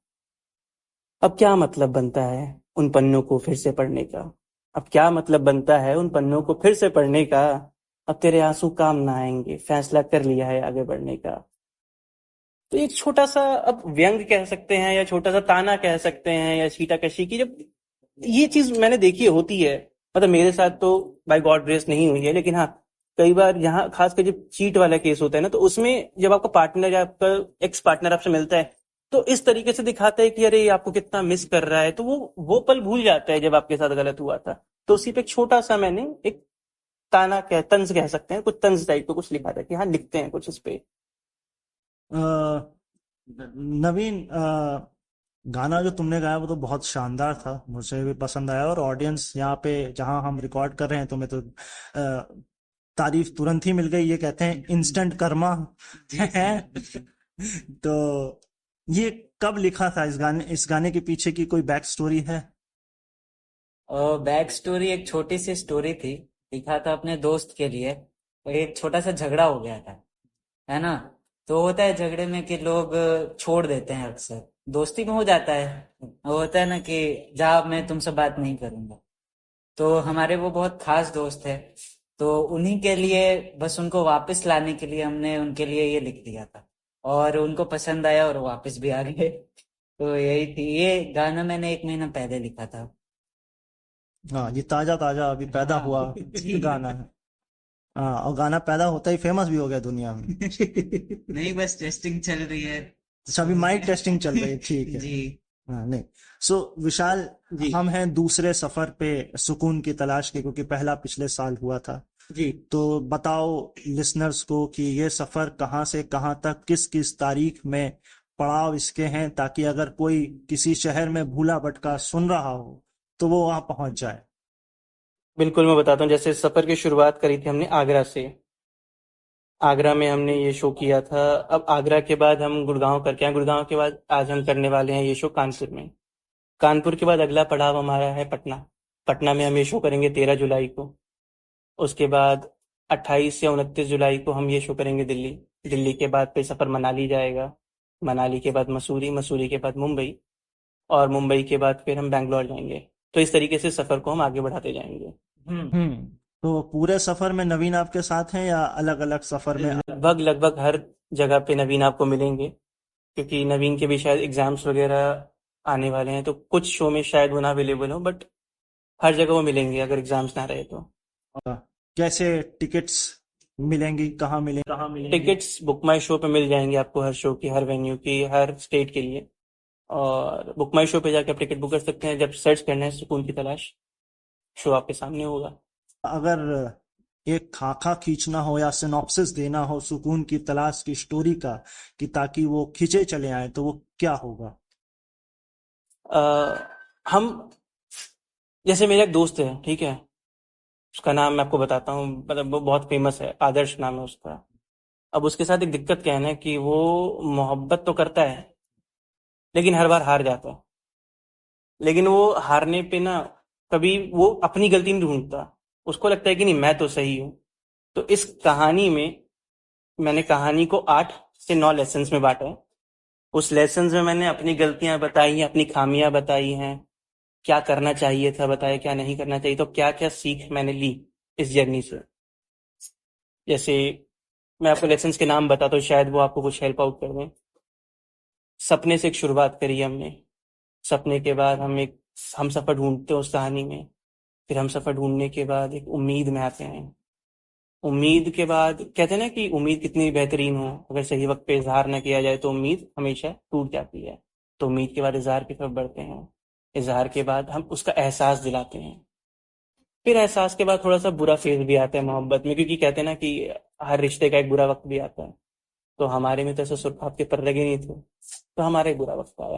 अब क्या मतलब बनता है उन पन्नों को फिर से पढ़ने का। अब क्या मतलब बनता है उन पन्नों को फिर से पढ़ने का। अब तेरे आंसू काम ना आएंगे, फैसला कर लिया है आगे बढ़ने का। तो एक छोटा सा, अब व्यंग कह सकते हैं, या छोटा सा ताना कह सकते हैं, या छीटाकशी की, जब ये चीज मैंने देखी होती है। मतलब मेरे साथ तो बाय गॉड ग्रेस नहीं हुई है, लेकिन हाँ, कई बार यहाँ खासकर जब चीट वाला केस होता है ना, तो उसमें जब आपका पार्टनर या आपका एक्स पार्टनर आपसे मिलता है, तो इस तरीके से दिखाता है कि अरे ये आपको कितना मिस कर रहा है, तो वो पल भूल जाता है जब आपके साथ गलत हुआ था। तो उसी पे एक छोटा सा मैंने एक तंज कह सकते हैं, कुछ तंज टाइप का कुछ लिखा था कि हाँ लिखते हैं कुछ इस पे। अ, नवीन, गाना जो तुमने गाया वो तो बहुत शानदार था, मुझे भी पसंद आया। और ऑडियंस यहाँ पे जहाँ हम रिकॉर्ड कर रहे हैं, तो मैं तो तारीफ तुरंत ही मिल गई। ये कहते हैं इंस्टेंट कर्मा है। तो ये कब लिखा था? इस गाने के पीछे की कोई बैक स्टोरी है? बैक स्टोरी एक छोटी सी स्टोरी थी, लिखा था अपने दोस्त के लिए। तो एक छोटा सा झगड़ा हो गया था, है ना। तो होता है झगड़े में कि लोग छोड़ देते हैं, अक्सर दोस्ती में हो जाता है। वो होता है ना कि जा, मैं तुमसे बात नहीं करूंगा। तो हमारे वो बहुत खास दोस्त है, तो उन्हीं के लिए, बस उनको वापस लाने के लिए हमने उनके लिए ये लिख दिया था। और उनको पसंद आया और वो वापस भी आ गए। तो यही थी, ये गाना मैंने 1 महीना पहले लिखा था। हाँ, ये ताजा ताजा अभी पैदा हाँ हुआ जी। गाना है। हाँ, और गाना पैदा होता ही फेमस भी हो गया दुनिया में। नहीं, बस टेस्टिंग चल रही है अच्छा, अभी तो। माइक टेस्टिंग चल रही है, ठीक है। जी। हाँ, नहीं। सो विशाल, जी हम हैं दूसरे सफर पे सुकून की तलाश के, क्योंकि पहला पिछले साल हुआ था। जी तो बताओ लिसनर्स को कि ये सफर कहाँ से कहाँ तक, किस किस तारीख में पड़ाव इसके हैं, ताकि अगर कोई किसी शहर में भूला भटका सुन रहा हो तो वो वहां पहुंच जाए। बिल्कुल, मैं बताता हूँ। जैसे सफ़र की शुरुआत करी थी हमने आगरा से। आगरा में हमने ये शो किया था। अब आगरा के बाद हम गुड़गांव करके आए। गुड़गांव के बाद आज हम करने वाले हैं ये शो कानपुर में। कानपुर के बाद अगला पड़ाव हमारा है पटना। पटना में हम ये शो करेंगे 13 जुलाई को। उसके बाद 28 या 29 जुलाई को हम ये शो करेंगे दिल्ली। दिल्ली के बाद फिर सफ़र मनाली जाएगा। मनाली के बाद मसूरी, मसूरी के बाद मुंबई, और मुंबई के बाद फिर हम बैंगलोर जाएंगे। तो इस तरीके से सफ़र को हम आगे बढ़ाते जाएंगे। हम्म। तो पूरे सफर में नवीन आपके साथ हैं या अलग अलग सफर में? लगभग लगभग हर जगह पे नवीन आपको मिलेंगे, क्योंकि नवीन के भी शायद एग्जाम्स वगैरह आने वाले हैं, तो कुछ शो में शायद वो ना अवेलेबल हो, बट हर जगह वो मिलेंगे अगर एग्जाम्स ना रहे तो। कैसे टिकट्स मिलेंगी, कहाँ मिलेंगी? टिकट्स बुक माई शो पे मिल जाएंगे आपको, हर शो की, हर वेन्यू की, हर स्टेट के लिए। और बुक माई शो पे जाके आप टिकट बुक कर सकते हैं। जब सर्च करना है सुकून की तलाश, शो आपके सामने होगा। अगर एक खाका खींचना हो या सिनॉप्सिस देना हो सुकून की तलाश की स्टोरी का, कि ताकि वो खींचे चले आए, तो वो क्या होगा? अ, हम, जैसे मेरा एक दोस्त है, ठीक है, उसका नाम मैं आपको बताता हूँ, मतलब वो बहुत फेमस है, आदर्श नाम है उसका। अब उसके साथ एक दिक्कत क्या है ना, कि वो मोहब्बत तो करता है लेकिन हर बार हार जाता है। लेकिन वो हारने पे ना, कभी वो अपनी गलती नहीं ढूंढता। उसको लगता है कि नहीं, मैं तो सही हूँ। तो इस कहानी में मैंने कहानी को 8 से 9 लेसन्स में बांटा है। उस लेसन्स में मैंने अपनी गलतियां बताई हैं, अपनी खामियां बताई हैं, क्या करना चाहिए था बताया, क्या नहीं करना चाहिए, तो क्या क्या सीख मैंने ली इस जर्नी से। जैसे मैं आपको लेसन्स के नाम बताता हूँ, शायद वो आपको कुछ हेल्प आउट कर दें। सपने से एक शुरुआत करी हमने। सपने के बाद हम सफर ढूंढते हैं उस कहानी में। फिर हम सफर ढूंढने के बाद एक उम्मीद में आते हैं। उम्मीद के बाद कहते हैं ना कि उम्मीद कितनी बेहतरीन हो, अगर सही वक्त पे इजहार ना किया जाए तो उम्मीद हमेशा टूट जाती है। तो उम्मीद के बाद इजहार की तरफ बढ़ते हैं। इजहार के बाद हम उसका एहसास दिलाते हैं। फिर एहसास के बाद थोड़ा सा बुरा फेज भी आता है मोहब्बत में, क्योंकि कहते हैं ना कि हर रिश्ते का एक बुरा वक्त भी आता है। तो हमारे में तो ऐसे आपके पर लगे नहीं थे, तो हमारा एक बुरा वक्त आया।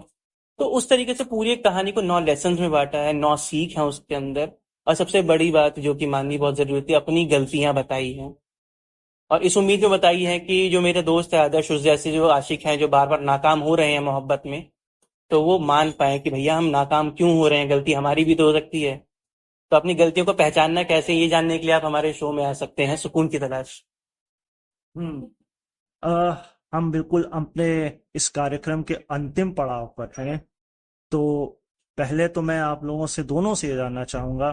तो उस तरीके से पूरी एक कहानी को 9 लेसन में बांटा है, 9 सीख है उसके अंदर। और सबसे बड़ी बात जो कि माननी बहुत जरूरी थी, अपनी गलतियां बताई हैं। और इस उम्मीद में बताई है कि जो मेरे दोस्त है आदर्श, उस जैसे जो आशिक हैं जो बार बार नाकाम हो रहे हैं मोहब्बत में, तो वो मान पाए कि भैया हम नाकाम क्यों हो रहे हैं, गलती हमारी भी तो हो सकती है। तो अपनी गलतियों को पहचानना कैसे, ये जानने के लिए आप हमारे शो में आ सकते हैं, सुकून की तलाश। हम्म हम बिल्कुल अपने इस कार्यक्रम के अंतिम पड़ाव पर हैं। तो पहले तो मैं आप लोगों से, दोनों से ये जानना चाहूंगा,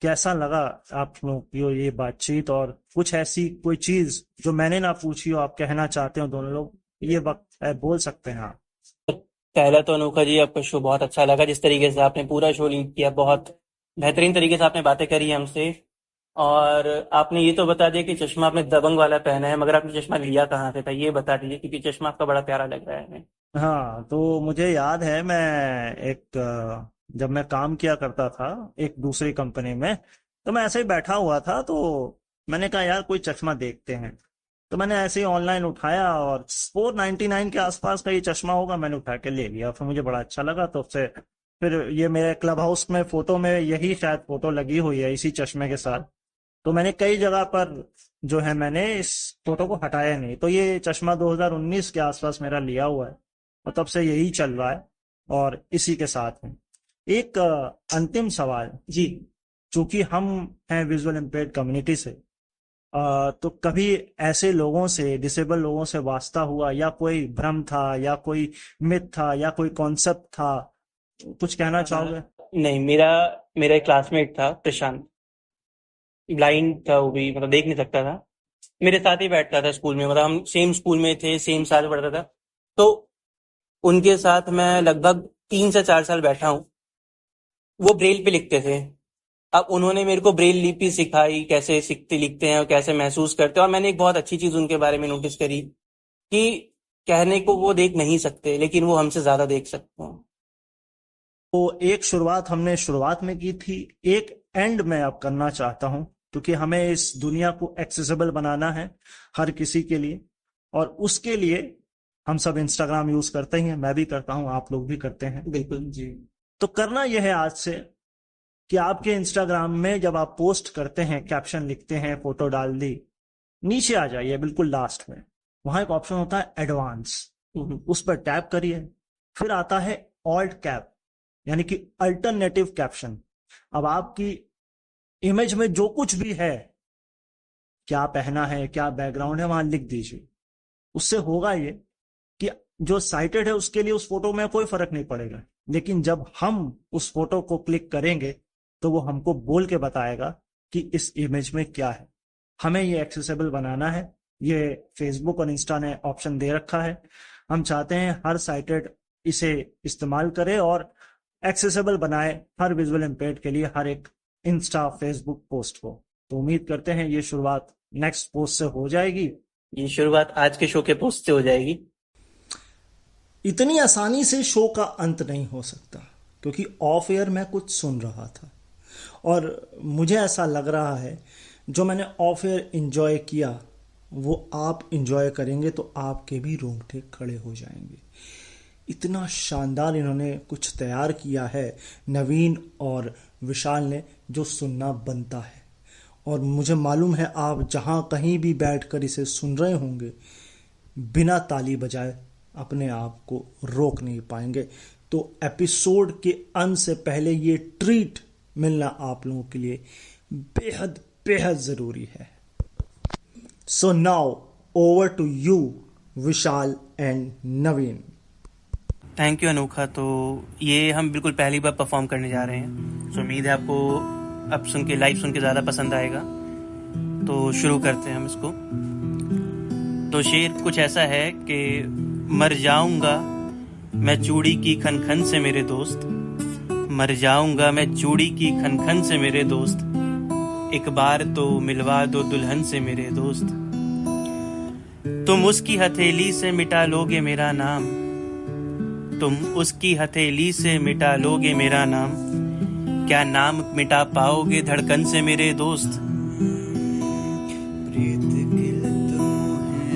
कैसा लगा आप लोगों की ये बातचीत, और कुछ ऐसी कोई चीज जो मैंने ना पूछी हो, आप कहना चाहते हो दोनों लोग, ये वक्त है, बोल सकते हैं आप। पहला तो अनोखा जी, आपका शो बहुत अच्छा लगा। जिस तरीके से आपने पूरा शो लीड किया, बहुत बेहतरीन तरीके से आपने बातें करी हमसे। और आपने ये तो बता दिया कि चश्मा आपने दबंग वाला पहना है, मगर आपने चश्मा लिया कहाँ से था, ये बता दीजिए, क्योंकि चश्मा आपका बड़ा प्यारा लग रहा है हमें। हाँ, तो मुझे याद है, मैं जब मैं काम किया करता था एक दूसरी कंपनी में, तो मैं ऐसे ही बैठा हुआ था, तो मैंने कहा यार कोई चश्मा देखते हैं। तो मैंने ऐसे ही ऑनलाइन उठाया, और 499 के आसपास का ये चश्मा होगा, मैंने उठा के ले लिया। फिर मुझे बड़ा अच्छा लगा, तो उससे फिर ये मेरे क्लब हाउस में फोटो में यही शायद फोटो लगी हुई है इसी चश्मे के साथ। तो मैंने कई जगह पर जो है, मैंने इस फोटो को हटाया नहीं। तो ये चश्मा 2019 के आसपास मेरा लिया हुआ है, और तब से यही चल रहा है और इसी के साथ है। एक अंतिम सवाल, जी। चूंकि हम हैं विजुअल इम्पेयर्ड कम्युनिटी से, तो कभी ऐसे लोगों से, डिसेबल लोगों से वास्ता हुआ, या कोई भ्रम था, या कोई मिथ था, या कोई कॉन्सेप्ट था, कुछ कहना चाहोगे? नहीं, मेरा मेरा एक क्लासमेट था प्रशांत, ब्लाइंड था वो भी, मतलब देख नहीं सकता था। मेरे साथ ही बैठता था स्कूल में, मतलब हम सेम स्कूल में थे, सेम साल में पढ़ता था। तो उनके साथ मैं लगभग 3 से 4 साल बैठा हूँ। वो ब्रेल पे लिखते थे। अब उन्होंने मेरे को ब्रेल लिपि सिखाई, कैसे सिखते लिखते हैं और कैसे महसूस करते हैं। और मैंने एक बहुत अच्छी चीज उनके बारे में नोटिस करी कि कहने को वो देख नहीं सकते, लेकिन वो हमसे ज्यादा देख सकते हैं। तो एक शुरुआत हमने शुरुआत में की थी, एक एंड में अब करना चाहता हूं, क्योंकि हमें इस दुनिया को एक्सेसिबल बनाना है हर किसी के लिए, और उसके लिए हम सब इंस्टाग्राम यूज करते ही हैं, मैं भी करता हूं, आप लोग भी करते हैं। बिल्कुल जी। तो करना यह है आज से कि आपके इंस्टाग्राम में जब आप पोस्ट करते हैं, कैप्शन लिखते हैं, फोटो डाल दी, नीचे आ जाइए बिल्कुल लास्ट में, वहां एक ऑप्शन होता है एडवांस, उस पर टैप करिए। फिर आता है ऑल्ट कैप, यानी कि अल्टरनेटिव कैप्शन। अब आपकी इमेज में जो कुछ भी है, क्या पहना है, क्या बैकग्राउंड है, वहां लिख दीजिए। उससे होगा ये कि जो साइटेड है उसके लिए उस फोटो में कोई फर्क नहीं पड़ेगा, लेकिन जब हम उस फोटो को क्लिक करेंगे तो वो हमको बोल के बताएगा कि इस इमेज में क्या है। हमें ये एक्सेसिबल बनाना है, ये फेसबुक और इंस्टा ने ऑप्शन दे रखा है। हम चाहते हैं हर साइटेड इसे इस्तेमाल करे और एक्सेसिबल बनाए हर विजुअल इम्पेयर्ड के लिए, हर एक इंस्टा फेसबुक पोस्ट को। तो उम्मीद करते हैं ये शुरुआत नेक्स्ट पोस्ट से हो जाएगी। ये शुरुआत आज के शो के पोस्ट से हो जाएगी। इतनी आसानी से शो का अंत नहीं हो सकता, क्योंकि ऑफ एयर मैं कुछ सुन रहा था और मुझे ऐसा लग रहा है जो मैंने ऑफ एयर इंजॉय किया वो आप इंजॉय करेंगे तो आपके भी रोंगटे खड़े हो जाएंगे। इतना शानदार इन्होंने कुछ तैयार किया है नवीन और विशाल ने, जो सुनना बनता है। और मुझे मालूम है आप जहां कहीं भी बैठकर इसे सुन रहे होंगे, बिना ताली बजाए अपने आप को रोक नहीं पाएंगे। तो एपिसोड के अंत से पहले ये ट्रीट मिलना आप लोगों के लिए बेहद बेहद जरूरी है। So now over to you Vishal and Naveen. Thank you Anokha. तो ये हम बिल्कुल पहली बार परफॉर्म करने जा रहे हैं, तो उम्मीद है आपको अब सुन के, लाइव सुन के ज़्यादा पसंद आएगा। तो शुरू करते हैं हम इसको। तो शेर कुछ ऐसा है कि मर जाऊंगा मैं चूड़ी की खन खन से मेरे दोस्त, मर जाऊंगा मैं चूड़ी की खन खन से मेरे दोस्त, एक बार तो मिलवा दो दुल्हन से मेरे दोस्त। तुम उसकी हथेली से मिटा लोगे मेरा नाम, तुम उसकी हथेली से मिटा लोगे मेरा नाम, क्या नाम मिटा पाओगे धड़कन से मेरे दोस्त। प्रीत की लतों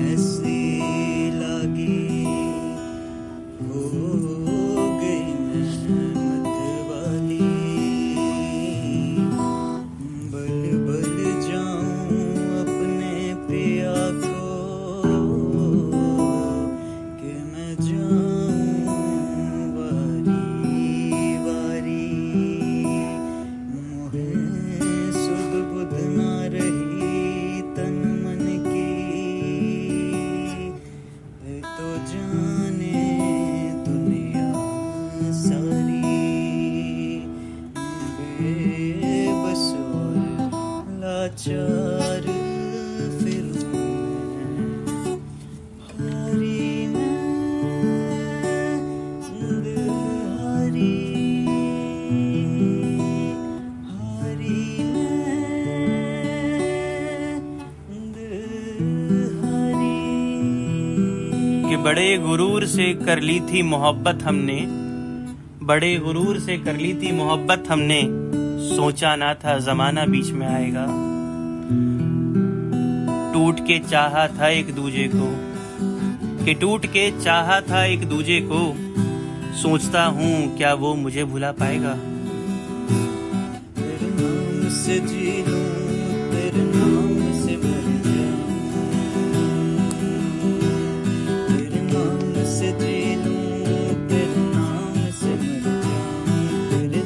ऐसी लागी, हो गई मैं मतवाली, बल बल जाऊं अपने पिया को, कि मैं जाऊं वारी वारी, मोहे सुध बुध ना रही तन मन की, ये तो जाने दुनिया सारी, बेबस और लाचार फिरूं मैं, हारी मैं दिल हारी, हारी मैं दिल हारी। कि बड़े गुरूर से कर ली थी मोहब्बत हमने, बड़े गुरूर से कर ली थी मोहब्बत हमने, सोचा ना था जमाना बीच में आएगा, टूट के चाहा था एक दूजे को, कि टूट के चाहा था एक दूजे को, सोचता हूँ क्या वो मुझे भुला पाएगा। तेरे नाम से जी लूं, तेरे नाम से मर जाऊं, तेरे नाम से जी लूं, तेरे नाम से मर जाऊं, तेरे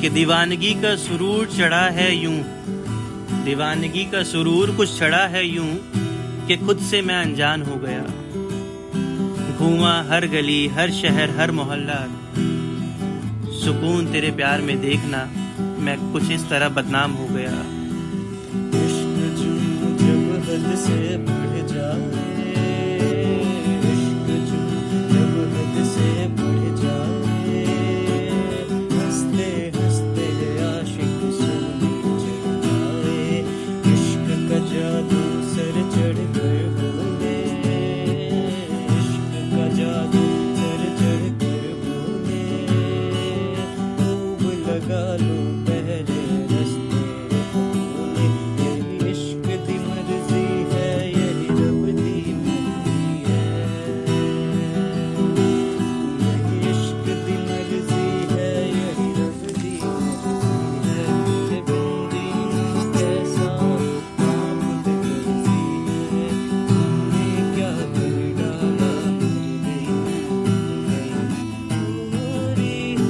कि दीवानगी का सुरूर चढ़ा है यूं, दीवानगी का सुरूर कुछ चढ़ा है यूं कि खुद से मैं अनजान हो गया। घूमा हर गली हर शहर हर मोहल्ला, सुकून तेरे प्यार में देखना मैं कुछ इस तरह बदनाम हो गया। इश्क जब हद से बढ़ जाए, इश्क जब हद से बढ़ जाए, हंसते हंसते आशिक सोने चढ़ जाए। इश्क का जादू सर चढ़ कर बोले, इश्क का जादू सर चढ़ कर बोले, खूब लगा लो पहले रस्ते बोले। यही इश्क दी मर्जी है, यही रब दी मर्जी है, यही इश्क दी मर्जी है, यही रब दी मर्जी है। ये बंदी कैसा काम करती है, तुमने क्या कर डाला मेरे दिल में। पूरी हो गई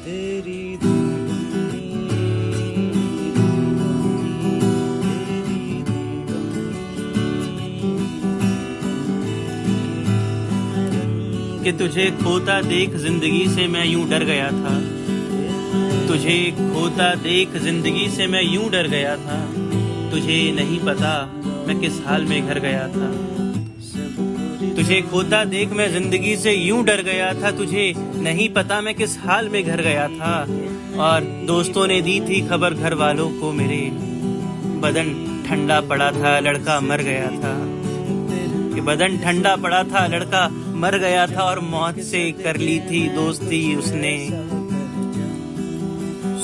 तेरी दीवानी, तेरी दीवानी। कि तुझे खोता देख जिंदगी से मैं यूं डर गया था, तुझे खोता देख जिंदगी से मैं यूं डर गया था। तुझे नहीं पता मैं किस हाल में घर गया था। तुझे खोता देख मैं जिंदगी से यूं डर गया था, तुझे नहीं पता मैं किस हाल में घर गया था। और दोस्तों ने दी थी खबर घर वालों को मेरे, बदन ठंडा पड़ा था लड़का मर गया था। कि बदन ठंडा पड़ा था लड़का मर गया था, और मौत से कर ली थी दोस्ती उसने।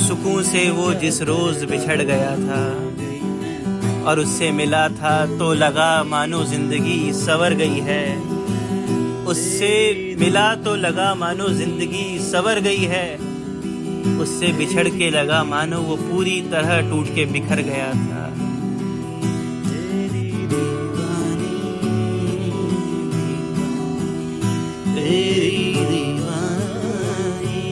सुकून से वो जिस रोज बिछड़ गया था, और उससे मिला था तो लगा मानो जिंदगी संवर गई है। उससे मिला तो लगा मानो जिंदगी संवर गई है, उससे बिछड़ के लगा मानो वो पूरी तरह टूट के बिखर गया था। तेरी दीवानी, तेरी दीवानी,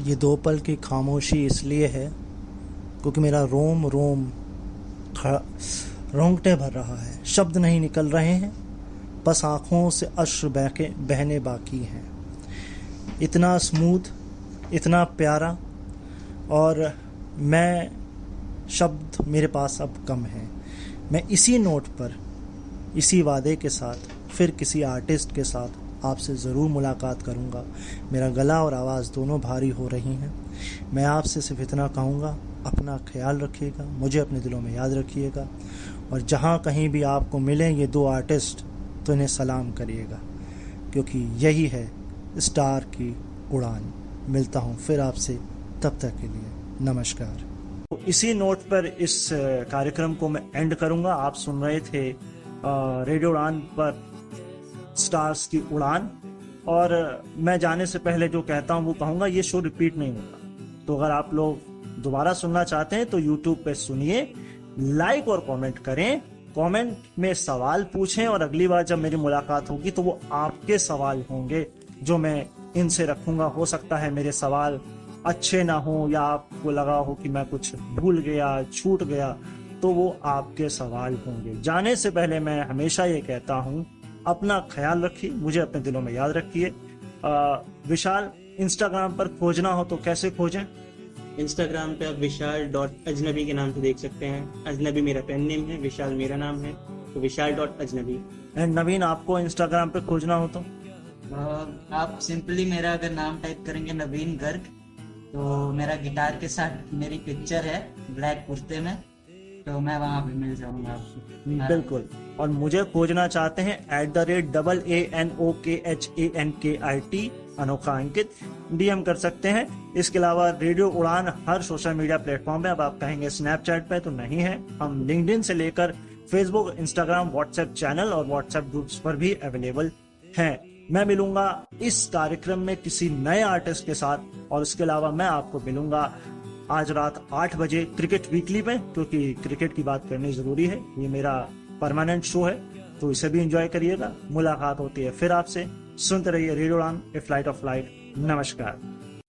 ये दो पल की खामोशी इसलिए है क्योंकि मेरा रोम रोम रोंगटे भर रहा है, शब्द नहीं निकल रहे हैं, बस आँखों से अश्रु बहने बाकी हैं। इतना स्मूथ, इतना प्यारा, और मैं शब्द मेरे पास अब कम हैं। मैं इसी नोट पर, इसी वादे के साथ फिर किसी आर्टिस्ट के साथ आपसे ज़रूर मुलाकात करूँगा। मेरा गला और आवाज़ दोनों भारी हो रही हैं। मैं आपसे सिर्फ इतना कहूँगा, अपना ख्याल रखिएगा, मुझे अपने दिलों में याद रखिएगा, और जहाँ कहीं भी आपको मिलें ये दो आर्टिस्ट तो इन्हें सलाम करिएगा, क्योंकि यही है स्टार की उड़ान। मिलता हूँ फिर आपसे, तब तक के लिए नमस्कार। तो इसी नोट पर इस कार्यक्रम को मैं एंड करूँगा। आप सुन रहे थे रेडियो उड़ान पर स्टार्स की उड़ान, और मैं जाने से पहले जो कहता हूँ वो कहूँगा, ये शो रिपीट नहीं होगा। तो अगर आप लोग दोबारा सुनना चाहते हैं तो यूट्यूब पे सुनिए, लाइक और कमेंट करें, कमेंट में सवाल पूछें, और अगली बार जब मेरी मुलाकात होगी तो वो आपके सवाल होंगे जो मैं इनसे रखूंगा। हो सकता है मेरे सवाल अच्छे ना हो, या आपको लगा हो कि मैं कुछ भूल गया, छूट गया, तो वो आपके सवाल होंगे। जाने से पहले मैं हमेशा ये कहता हूँ, अपना ख्याल रखिए, मुझे अपने दिलों में याद रखिए। विशाल, इंस्टाग्राम पर खोजना हो तो कैसे खोजें? इंस्टाग्राम पे आप विशाल.अजनबी के नाम से देख सकते हैं। अजनबी मेरा पेन नेम है, विशाल मेरा नाम है, तो विशाल.अजनबी। एंड नवीन, आपको इंस्टाग्राम पे खोजना हो तो? आप सिंपली मेरा अगर नाम टाइप करेंगे नवीन गर्ग, तो मेरा गिटार के साथ मेरी पिक्चर है ब्लैक कुर्ते में, तो मैं वहां भी मिल जाऊंगा आपको। बिल्कुल। और मुझे खोजना चाहते हैं @ANOKHANKIT अनोखा अंकित, डीएम कर सकते हैं। इसके अलावा रेडियो उड़ान हर सोशल मीडिया प्लेटफॉर्म पे, अब आप कहेंगे स्नैपचैट पे तो नहीं है, हम लिंक्डइन से लेकर फेसबुक, इंस्टाग्राम, व्हाट्सएप चैनल और व्हाट्सएप ग्रुप्स पर भी अवेलेबल हैं। मैं मिलूंगा इस कार्यक्रम में किसी नए आर्टिस्ट के साथ, और उसके अलावा मैं आपको मिलूंगा आज रात 8 बजे क्रिकेट वीकली पे, क्योंकि क्रिकेट की बात करनी जरूरी है। ये मेरा परमानेंट शो है, तो इसे भी एंजॉय करिएगा। मुलाकात होती है फिर आपसे। सुनते रहिए radio Udaan, a flight of life. नमस्कार।